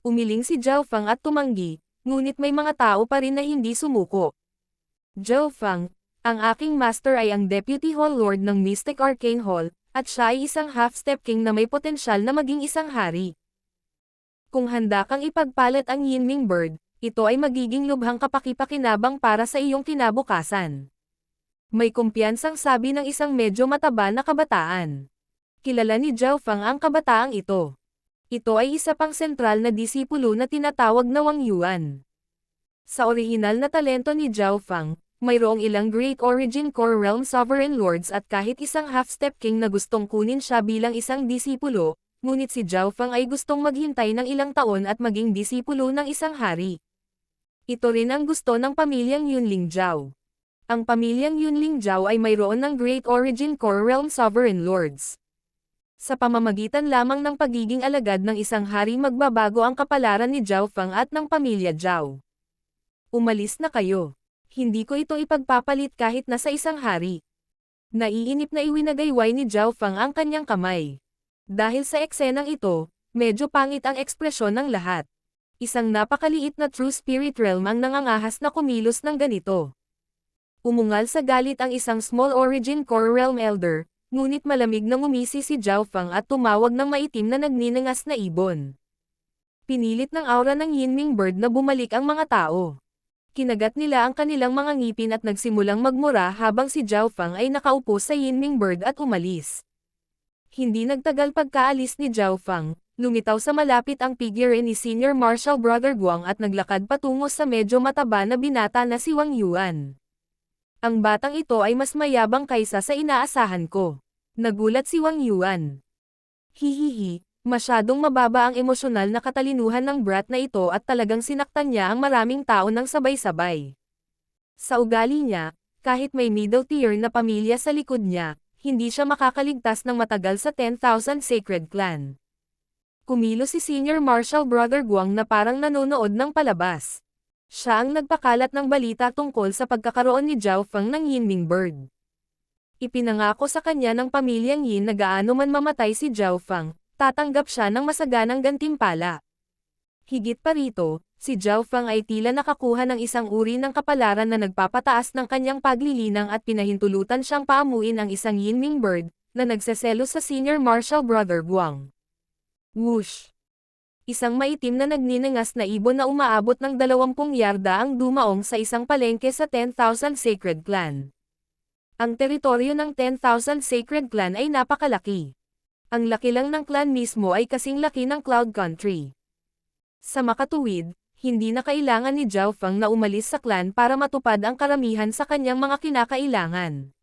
Umiling si Zhao Feng at tumanggi, ngunit may mga tao pa rin na hindi sumuko. Zhao Feng, ang aking master ay ang Deputy Hall Lord ng Mystic Arcane Hall, at siya ay isang half-step king na may potensyal na maging isang hari. Kung handa kang ipagpalit ang Yinming Bird, ito ay magiging lubhang kapakipakinabang para sa iyong kinabukasan. May kumpiyansang sabi ng isang medyo mataba na kabataan. Kilala ni Zhao Feng ang kabataang ito. Ito ay isa pang sentral na disipulo na tinatawag na Wang Yuan. Sa orihinal na talento ni Zhao Feng, mayroong ilang Great Origin Core Realm Sovereign Lords at kahit isang half-step king na gustong kunin siya bilang isang disipulo, ngunit si Zhao Feng ay gustong maghintay ng ilang taon at maging disipulo ng isang hari. Ito rin ang gusto ng pamilyang Yunling Zhao. Ang pamilyang Yunling Zhao ay mayroon ng Great Origin Core Realm Sovereign Lords. Sa pamamagitan lamang ng pagiging alagad ng isang hari magbabago ang kapalaran ni Zhao Feng at ng pamilya Zhao. Umalis na kayo. Hindi ko ito ipagpapalit kahit na sa isang hari. Naiinip na iwinagayway ni Zhao Feng ang kanyang kamay. Dahil sa eksenang ito, medyo pangit ang ekspresyon ng lahat. Isang napakaliit na True Spirit Realm ang nangangahas na kumilos ng ganito. Umungal sa galit ang isang Small Origin Core Realm Elder, ngunit malamig na ngumisi si Zhao Feng at tumawag ng maitim na nagninangas na ibon. Pinilit ng aura ng Yinming Bird na bumalik ang mga tao. Kinagat nila ang kanilang mga ngipin at nagsimulang magmura habang si Zhao Feng ay nakaupo sa Yinming Bird at umalis. Hindi nagtagal pagkaalis ni Zhao Feng, lumitaw sa malapit ang figure ni Senior Marshal Brother Guang at naglakad patungo sa medyo mataba na binata na si Wang Yuan. Ang batang ito ay mas mayabang kaysa sa inaasahan ko. Nagulat si Wang Yuan. Hihihi. Masyadong mababa ang emosyonal na katalinuhan ng brat na ito at talagang sinaktan niya ang maraming tao ng sabay-sabay. Sa ugali niya, kahit may middle tier na pamilya sa likod niya, hindi siya makakaligtas ng matagal sa 10,000 Sacred Clan. Kumilos si Senior Marshal Brother Guang na parang nanonood ng palabas. Siya ang nagpakalat ng balita tungkol sa pagkakaroon ni Zhao Feng ng Yinming Bird. Ipinangako sa kanya ng pamilyang Yin na gaano man mamatay si Zhao Feng, tatanggap siya ng masaganang gantimpala. Higit pa rito, si Zhao Feng ay tila nakakuha ng isang uri ng kapalaran na nagpapataas ng kanyang paglilinang at pinahintulutan siyang paamuin ang isang Yinming Bird, na nagseselos sa Senior Marshal Brother Guang. Whoosh! Isang maitim na nagninangas na ibon na umaabot ng 20 yarda ang dumaong sa isang palengke sa 10,000 Sacred Clan. Ang teritoryo ng 10,000 Sacred Clan ay napakalaki. Ang laki lang ng clan mismo ay kasing laki ng Cloud Country. Sa makatuwid, hindi na kailangan ni Zhao Feng na umalis sa clan para matupad ang karamihan sa kanyang mga kinakailangan.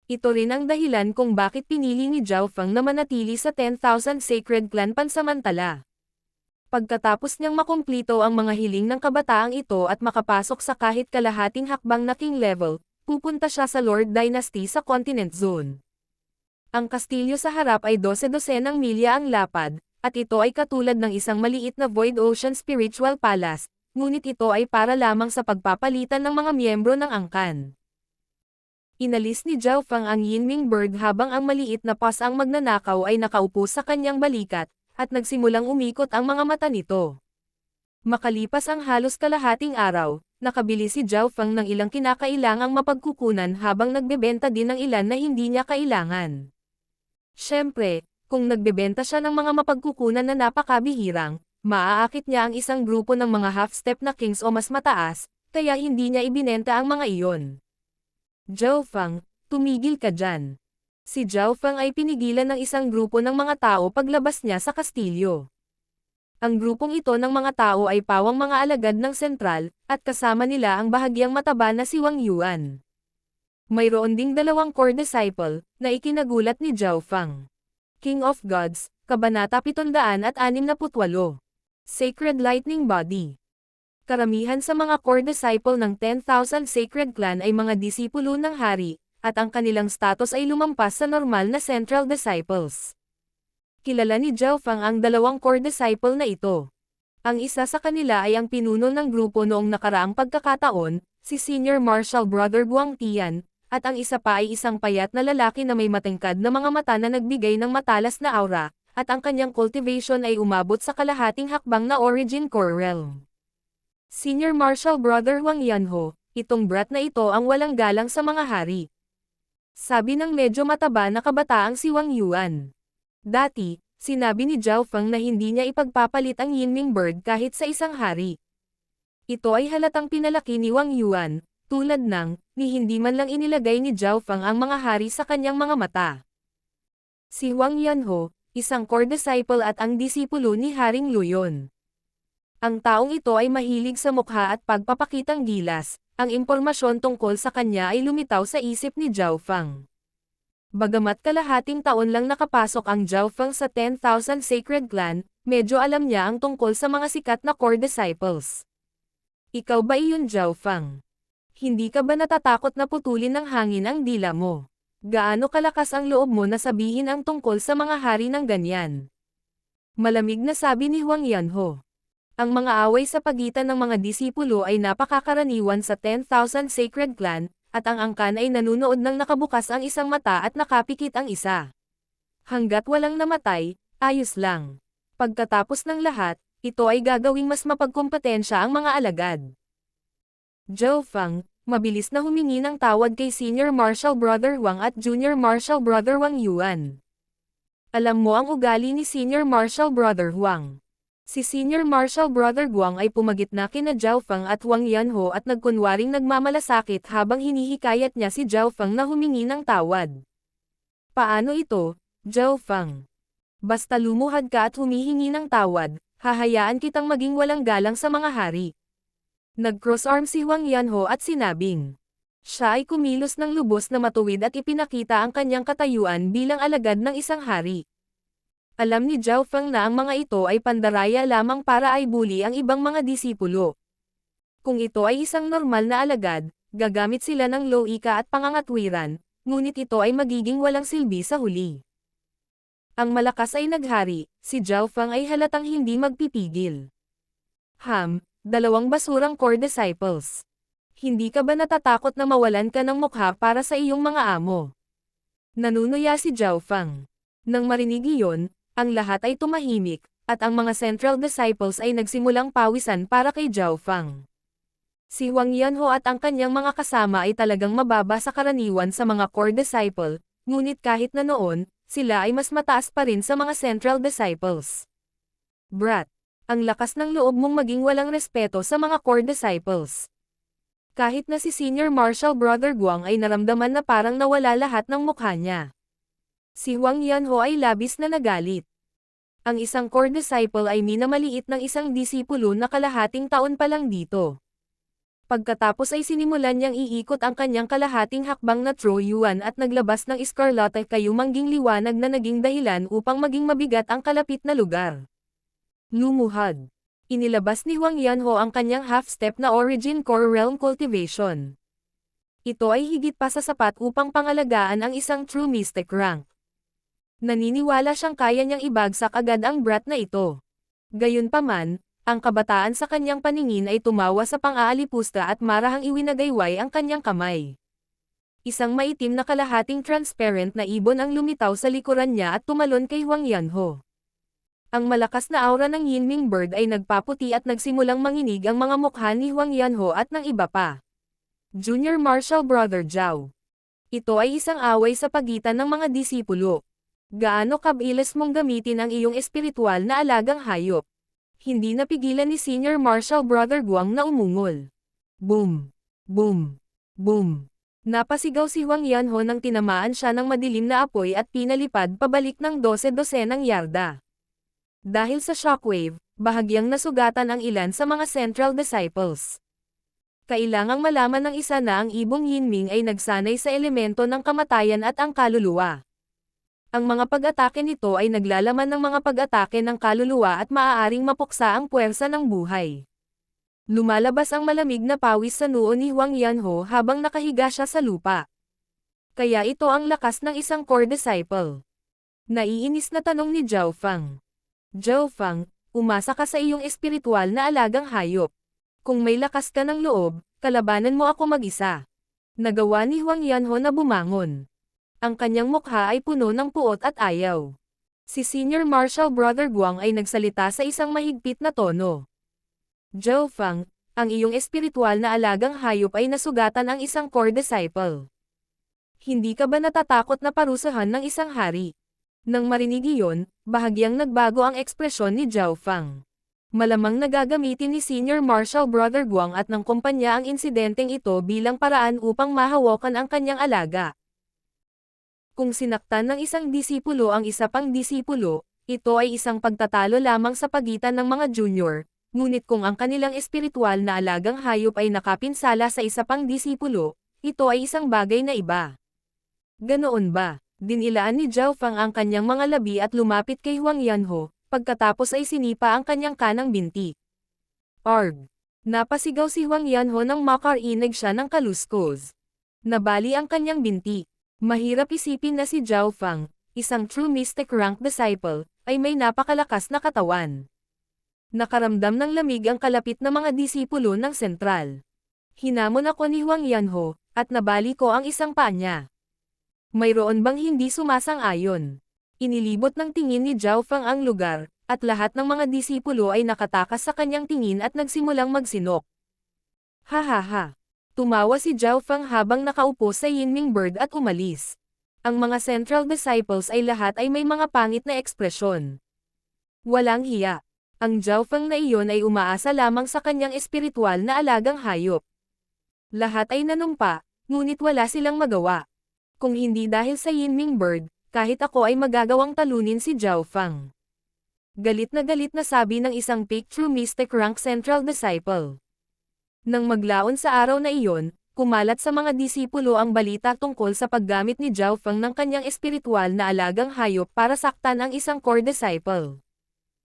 Ito rin ang dahilan kung bakit pinili ni Zhao Feng na manatili sa 10,000 Sacred Clan pansamantala. Pagkatapos niyang makumplito ang mga hiling ng kabataang ito at makapasok sa kahit kalahating hakbang na king level, pupunta siya sa Lord Dynasty sa Continent Zone. Ang kastilyo sa harap ay 12-dosenang milya ang lapad, at ito ay katulad ng isang maliit na Void Ocean Spiritual Palace, ngunit ito ay para lamang sa pagpapalitan ng mga miyembro ng angkan. Inalis ni Zhao Feng ang Yinming Bird habang ang maliit na paws ang magnanakaw ay nakaupo sa kanyang balikat, at nagsimulang umikot ang mga mata nito. Makalipas ang halos kalahating araw, nakabili si Zhao Feng ng ilang kinakailangang mapagkukunan habang nagbebenta din ng ilan na hindi niya kailangan. Siyempre, kung nagbebenta siya ng mga mapagkukunan na napakabihirang, maaakit niya ang isang grupo ng mga half-step na kings o mas mataas, kaya hindi niya ibinenta ang mga iyon. Zhao Feng, tumigil ka dyan. Si Zhao Feng ay pinigilan ng isang grupo ng mga tao paglabas niya sa kastilyo. Ang grupong ito ng mga tao ay pawang mga alagad ng sentral, at kasama nila ang bahagyang mataba na si Wang Yuan. Mayroon ding 2 core disciple, na ikinagulat ni Zhao Feng. King of Gods, Kabanata 768. Sacred Lightning Body. Karamihan sa mga core disciple ng 10,000 Sacred Clan ay mga disipulo ng hari, at ang kanilang status ay lumampas sa normal na Central Disciples. Kilala ni Zhao Feng ang 2 core disciple na ito. Ang isa sa kanila ay ang pinuno ng grupo noong nakaraang pagkakataon, si Senior Marshal Brother Guang Tian, at ang isa pa ay isang payat na lalaki na may matingkad na mga mata na nagbigay ng matalas na aura, at ang kanyang cultivation ay umabot sa kalahating hakbang na Origin Core Realm. Senior Marshal Brother Wang Yanho, itong brat na ito ang walang galang sa mga hari. Sabi ng medyo mataba na kabataang si Wang Yuan. Dati, sinabi ni Zhao Feng na hindi niya ipagpapalit ang Yinming Bird kahit sa isang hari. Ito ay halatang pinalaki ni Wang Yuan, tulad ng, ni hindi man lang inilagay ni Zhao Feng ang mga hari sa kanyang mga mata. Si Wang Yanho, isang core disciple at ang disipulo ni Haring Luyon. Ang taong ito ay mahilig sa mukha at pagpapakitang gilas, ang impormasyon tungkol sa kanya ay lumitaw sa isip ni Zhao Feng. Bagamat kalahating taon lang nakapasok ang Zhao Feng sa 10,000 Sacred Clan, medyo alam niya ang tungkol sa mga sikat na core disciples. Ikaw ba iyon, Zhao Feng? Hindi ka ba natatakot na putulin ng hangin ang dila mo? Gaano kalakas ang loob mo na sabihin ang tungkol sa mga hari ng ganyan? Malamig na sabi ni Wang Yanho. Ang mga away sa pagitan ng mga disipulo ay napakakaraniwan sa 10,000 Sacred Clan, at ang angkan ay nanunood ng nakabukas ang isang mata at nakapikit ang isa. Hanggat walang namatay, ayos lang. Pagkatapos ng lahat, ito ay gagawing mas mapagkompetensya ang mga alagad. Zhao Feng, mabilis na humingi ng tawad kay Senior Marshal Brother Wang at Junior Marshal Brother Wang Yuan. Alam mo ang ugali ni Senior Marshal Brother Wang. Si Senior Marshal Brother Guang ay pumagitna kina Zhao Feng at Wang Yanho at nagkunwaring nagmamalasakit habang hinihikayat niya si Zhao Feng na humingi ng tawad. Paano ito, Zhao Feng? Basta lumuhad ka at humihingi ng tawad, hahayaan kitang maging walang galang sa mga hari. Nag-cross-arm si Wang Yanho at sinabing, siya ay kumilos ng lubos na matuwid at ipinakita ang kanyang katayuan bilang alagad ng isang hari. Alam ni Zhao Feng na ang mga ito ay pandaraya lamang para ay bully ang ibang mga disipulo. Kung ito ay isang normal na alagad, gagamit sila ng loika at pangangatwiran, ngunit ito ay magiging walang silbi sa huli. Ang malakas ay naghari, si Zhao Feng ay halatang hindi magpipigil. 2 basurang core disciples. Hindi ka ba natatakot na mawalan ka ng mukha para sa iyong mga amo? Nanunuya si Zhao Feng. Nang marinig iyon, ang lahat ay tumahimik, at ang mga Central Disciples ay nagsimulang pawisan para kay Zhao Feng. Si Wang Yanho at ang kanyang mga kasama ay talagang mababa sa karaniwan sa mga core disciple, ngunit kahit na noon, sila ay mas mataas pa rin sa mga Central Disciples. Brat, ang lakas ng loob mong maging walang respeto sa mga core disciples. Kahit na si Senior Marshal Brother Guang ay naramdaman na parang nawala lahat ng mukha niya. Si Wang Yanho ay labis na nagalit. Ang isang core disciple ay minamaliit ng isang disipulo na kalahating taon pa lang dito. Pagkatapos ay sinimulan niyang iikot ang kanyang kalahating hakbang na True Yuan at naglabas ng Escarlata kayumangging liwanag na naging dahilan upang maging mabigat ang kalapit na lugar. Lumuhad. Inilabas ni Wang Yanho ang kanyang half-step na Origin Core Realm Cultivation. Ito ay higit pa sa sapat upang pangalagaan ang isang True Mystic rank. Naniniwala siyang kaya niyang ibagsak agad ang brat na ito. Gayunpaman, ang kabataan sa kanyang paningin ay tumawa sa pang-aalipusta at marahang iwinagayway ang kanyang kamay. Isang maitim na kalahating transparent na ibon ang lumitaw sa likuran niya at tumalon kay Huang Yanho. Ang malakas na aura ng Yinming Bird ay nagpaputi at nagsimulang manginig ang mga mukha ni Huang Yanho at ng iba pa. Junior Marshal Brother Zhao. Ito ay isang away sa pagitan ng mga disipulo. Gaano kabilis mong gamitin ang iyong espiritual na alagang hayop? Hindi napigilan ni Senior Marshal Brother Guang na umungol. Boom! Boom! Boom! Napasigaw si Huang Yanho nang tinamaan siya ng madilim na apoy at pinalipad pabalik ng 12-dosenang yarda. Dahil sa shockwave, bahagyang nasugatan ang ilan sa mga Central Disciples. Kailangang malaman ng isa na ang ibong Yinming ay nagsanay sa elemento ng kamatayan at ang kaluluwa. Ang mga pag-atake nito ay naglalaman ng mga pag-atake ng kaluluwa at maaaring mapuksa ang puwersa ng buhay. Lumalabas ang malamig na pawis sa noo ni Huang Yanho habang nakahiga siya sa lupa. Kaya ito ang lakas ng isang core disciple. Naiinis na tanong ni Zhao Fang. Zhao Fang, umasa ka sa iyong espiritual na alagang hayop. Kung may lakas ka ng loob, kalabanan mo ako mag-isa. Nagawa ni Huang Yanho na bumangon. Ang kanyang mukha ay puno ng puot at ayaw. Si Senior Marshal Brother Guang ay nagsalita sa isang mahigpit na tono. Zhao Fang, ang iyong espiritual na alagang hayop ay nasugatan ang isang core disciple. Hindi ka ba natatakot na parusahan ng isang hari? Nang marinig iyon, bahagyang nagbago ang ekspresyon ni Zhao Fang. Malamang nagagamitin ni Senior Marshal Brother Guang at ng kumpanya ang insidenteng ito bilang paraan upang mahawakan ang kanyang alaga. Kung sinaktan ng isang disipulo ang isa pang disipulo, ito ay isang pagtatalo lamang sa pagitan ng mga junior, ngunit kung ang kanilang espiritual na alagang hayop ay nakapinsala sa isa pang disipulo, ito ay isang bagay na iba. Ganoon ba? Dinilaan ni Zhao Fang ang kanyang mga labi at lumapit kay Huang Yanho, pagkatapos ay sinipa ang kanyang kanang binti. Arg! Napasigaw si Huang Yanho nang makarinig siya ng kaluskos. Nabali ang kanyang binti. Mahirap isipin na si Zhao Fang, isang true mystic rank disciple, ay may napakalakas na katawan. Nakaramdam ng lamig ang kalapit na mga disipulo ng sentral. Hinamon ako ni Huang Yanho, at nabali ko ang isang paa niya. Mayroon bang hindi sumasang-ayon? Inilibot ng tingin ni Zhao Fang ang lugar, at lahat ng mga disipulo ay nakatakas sa kanyang tingin at nagsimulang magsinok. Ha ha ha! Tumawa si Zhao Fang habang nakaupo sa Yinming Bird at umalis. Ang mga Central Disciples ay lahat ay may mga pangit na ekspresyon. Walang hiya. Ang Zhao Fang na iyon ay umaasa lamang sa kanyang espiritual na alagang hayop. Lahat ay nanumpa, ngunit wala silang magawa. Kung hindi dahil sa Yinming Bird, kahit ako ay magagawang talunin si Zhao Fang. Galit na sabi ng isang peak true mystic rank Central Disciple. Nang maglaon sa araw na iyon, kumalat sa mga disipulo ang balita tungkol sa paggamit ni Zhao Fang ng kanyang espiritual na alagang hayop para saktan ang isang core disciple.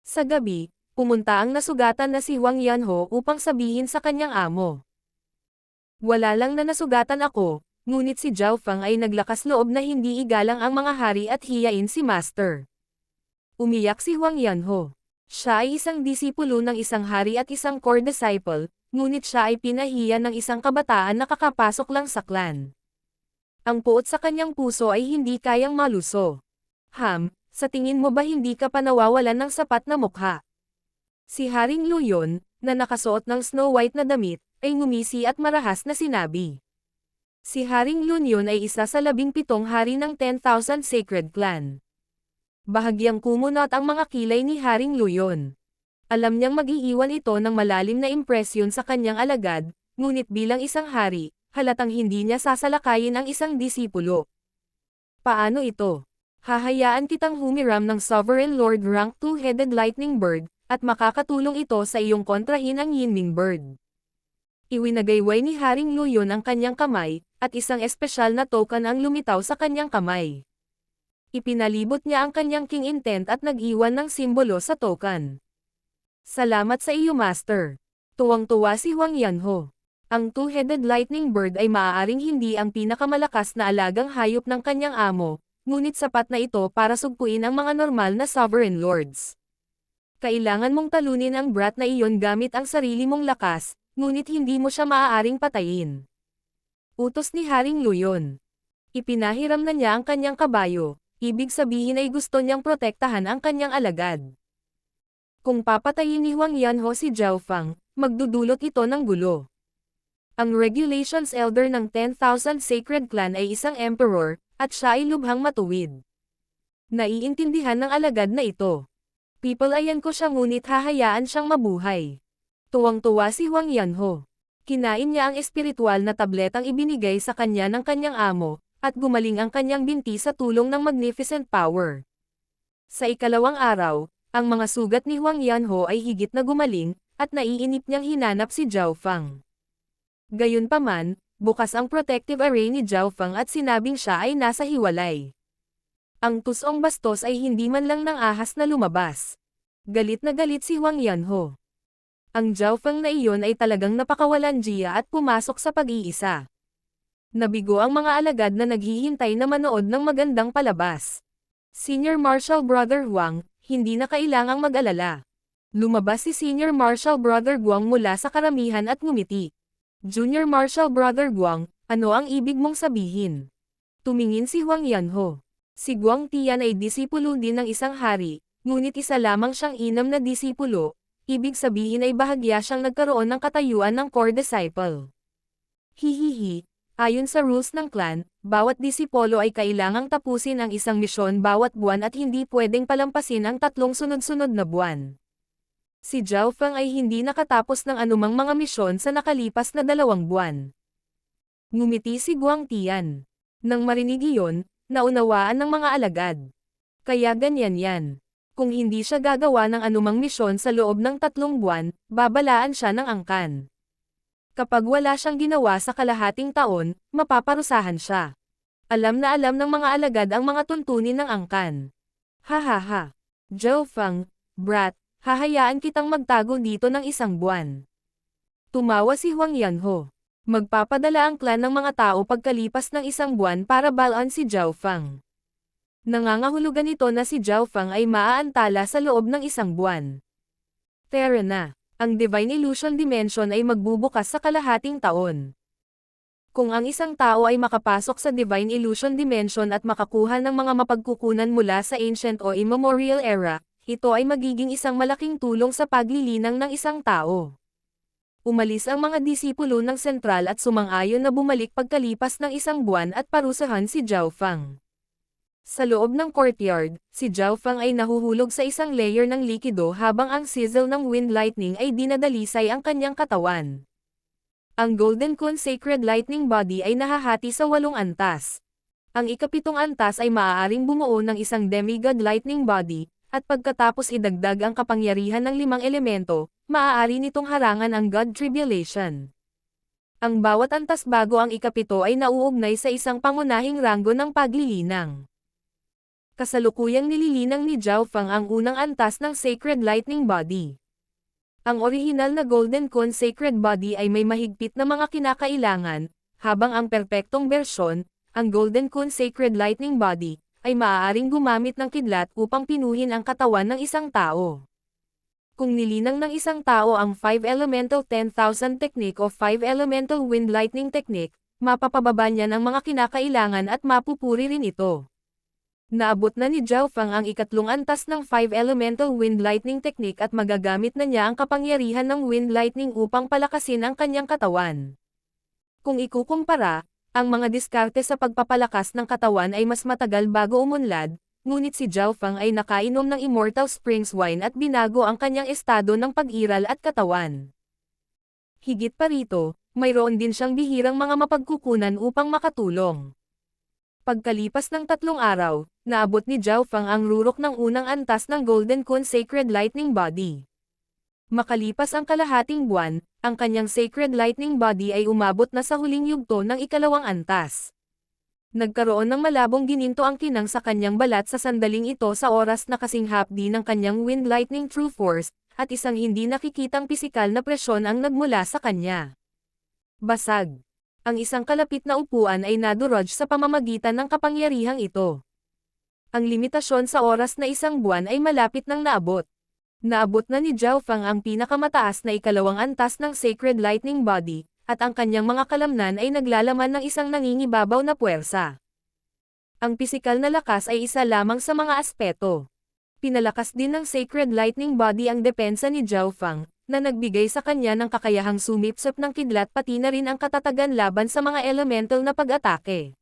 Sa gabi, pumunta ang nasugatan na si Huang Yanho upang sabihin sa kanyang amo. Wala lang na nasugatan ako, ngunit si Zhao Fang ay naglakas loob na hindi igalang ang mga hari at hiyain si Master. Umiyak si Huang Yanho. Siya ay isang disipulo ng isang hari at isang core disciple, ngunit siya ay pinahiya ng isang kabataan na kakapasok lang sa clan. Ang puot sa kanyang puso ay hindi kayang maluso. Sa tingin mo ba hindi ka pa nawawalan ng sapat na mukha? Si Haring Luyon, na nakasuot ng Snow White na damit, ay ngumisi at marahas na sinabi. Si Haring Luyon ay isa sa 17 hari ng 10,000 Sacred Clan. Bahagyang kumunot ang mga kilay ni Haring Luyon. Alam niyang mag-iiwan ito ng malalim na impresyon sa kanyang alagad, ngunit bilang isang hari, halatang hindi niya sasalakayin ang isang disipulo. Paano ito? Hahayaan kitang humiram ng Sovereign Lord rank 2-headed Lightning Bird, at makakatulong ito sa iyong kontrahin ang Yinming Bird. Iwinagayway ni Haring Luyon ang kanyang kamay, at isang espesyal na token ang lumitaw sa kanyang kamay. Ipinalibot niya ang kanyang king intent at nag-iwan ng simbolo sa token. Salamat sa iyo, Master. Tuwang-tuwa si Huang Yanho. Ang two-headed lightning bird ay maaaring hindi ang pinakamalakas na alagang hayop ng kanyang amo, ngunit sapat na ito para sugpuin ang mga normal na sovereign lords. Kailangan mong talunin ang brat na iyon gamit ang sarili mong lakas, ngunit hindi mo siya maaaring patayin. Utos ni Haring Luyon. Ipinahiram na niya ang kanyang kabayo, ibig sabihin ay gusto niyang protektahan ang kanyang alagad. Kung papatayin ni Huang Yanho si Zhao Fang, magdudulot ito ng gulo. Ang Regulations Elder ng 10,000 Sacred Clan ay isang emperor, at siya ay lubhang matuwid. Naiintindihan ng alagad na ito. Pipalayan ko siya ngunit hahayaan siyang mabuhay. Tuwang-tuwa si Huang Yanho. Kinain niya ang espiritual na tabletang ibinigay sa kanya ng kanyang amo, at gumaling ang kanyang binti sa tulong ng magnificent power. Sa ikalawang araw, ang mga sugat ni Huang Yanho ay higit na gumaling, at naiinip niyang hinanap si Zhao Fang. Gayunpaman, bukas ang protective array ni Zhao Fang at sinabing siya ay nasa hiwalay. Ang tusong bastos ay hindi man lang ng ahas na lumabas. Galit na galit si Huang Yanho. Ang Zhao Fang na iyon ay talagang napakawalan jiya at pumasok sa pag-iisa. Nabigo ang mga alagad na naghihintay na manood ng magandang palabas. Senior Marshal Brother Huang, hindi na kailangang mag-alala. Lumabas si Senior Marshal Brother Guang mula sa karamihan at ngumiti. Junior Marshal Brother Guang, ano ang ibig mong sabihin? Tumingin si Huang Yanho. Si Guang Tian ay disipulo din ng isang hari, ngunit isa lamang siyang inam na disipulo. Ibig sabihin ay bahagya siyang nagkaroon ng katayuan ng core disciple. Hihihi, ayon sa rules ng clan, bawat disipulo ay kailangang tapusin ang isang misyon bawat buwan at hindi pwedeng palampasin ang 3 sunod-sunod na buwan. Si Zhao Fang ay hindi nakatapos ng anumang mga misyon sa nakalipas na 2 buwan. Ngumiti si Guang Tian. Nang marinig iyon, naunawaan ng mga alagad. Kaya ganyan yan. Kung hindi siya gagawa ng anumang misyon sa loob ng 3 buwan, babalaan siya ng angkan. Kapag wala siyang ginawa sa kalahating taon, mapaparusahan siya. Alam na alam ng mga alagad ang mga tuntunin ng angkan. Hahaha. Zhao Fang, brat, hahayaan kitang magtago dito ng 1 buwan. Tumawa si Huang Yanho. Magpapadala ang clan ng mga tao pagkalipas ng 1 buwan para balaan si Zhao Fang. Nangangahulugan ito na si Zhao Fang ay maaantala sa loob ng 1 buwan. Tara na, ang Divine Illusion Dimension ay magbubukas sa kalahating taon. Kung ang isang tao ay makapasok sa Divine Illusion Dimension at makakuha ng mga mapagkukunan mula sa Ancient o Immemorial Era, ito ay magiging isang malaking tulong sa paglilinang ng isang tao. Umalis ang mga disipulo ng sentral at sumang-ayon na bumalik pagkalipas ng 1 buwan at parusahan si Zhao Fang. Sa loob ng courtyard, si Zhao Fang ay nahuhulog sa isang layer ng likido habang ang sizzle ng wind lightning ay dinadalisay ang kanyang katawan. Ang Golden Kun Sacred Lightning Body ay nahahati sa 8 antas. Ang ika-7 antas ay maaaring bumuo ng isang demigod lightning body, at pagkatapos idagdag ang kapangyarihan ng 5 elemento, maaari nitong harangan ang God Tribulation. Ang bawat antas bago ang ika-7 ay nauugnay sa isang pangunahing ranggo ng paglilinang. Kasalukuyang nililinang ni Zhao Fang ang unang antas ng Sacred Lightning Body. Ang orihinal na Golden Kun Sacred Body ay may mahigpit na mga kinakailangan, habang ang perpektong bersyon, ang Golden Kun Sacred Lightning Body, ay maaaring gumamit ng kidlat upang pinuhin ang katawan ng isang tao. Kung nilinang ng isang tao ang 5 Elemental 10,000 Technique o 5 Elemental Wind Lightning Technique, mapapababa niya ng mga kinakailangan at mapupuri rin ito. Naabot na ni Zhao Fang ang ika-3 antas ng 5 Elemental Wind Lightning Technique at magagamit na niya ang kapangyarihan ng Wind Lightning upang palakasin ang kanyang katawan. Kung ikukumpara, ang mga diskarte sa pagpapalakas ng katawan ay mas matagal bago umunlad, ngunit si Zhao Fang ay nakainom ng Immortal Springs Wine at binago ang kanyang estado ng pag-iral at katawan. Higit pa rito, mayroon din siyang bihirang mga mapagkukunan upang makatulong. Pagkalipas ng 3 araw, naabot ni Zhao Fang ang rurok ng unang antas ng Golden Kun Sacred Lightning Body. Makalipas ang kalahating buwan, ang kanyang Sacred Lightning Body ay umabot na sa huling yugto ng ika-2 antas. Nagkaroon ng malabong gininto ang kinang sa kanyang balat sa sandaling ito sa oras na kasing hapdi ng kanyang Wind Lightning True Force, at isang hindi nakikitang pisikal na presyon ang nagmula sa kanya. Basag. Ang isang kalapit na upuan ay nadurog sa pamamagitan ng kapangyarihang ito. Ang limitasyon sa oras na 1 buwan ay malapit nang naabot. Naabot na ni Zhao Fang ang pinakamataas na ika-2 antas ng Sacred Lightning Body, at ang kanyang mga kalamnan ay naglalaman ng isang nangingibabaw na puwersa. Ang pisikal na lakas ay isa lamang sa mga aspeto. Pinalakas din ng Sacred Lightning Body ang depensa ni Zhao Fang, na nagbigay sa kanya ng kakayahang sumipsop ng kidlat pati na rin ang katatagan laban sa mga elemental na pag-atake.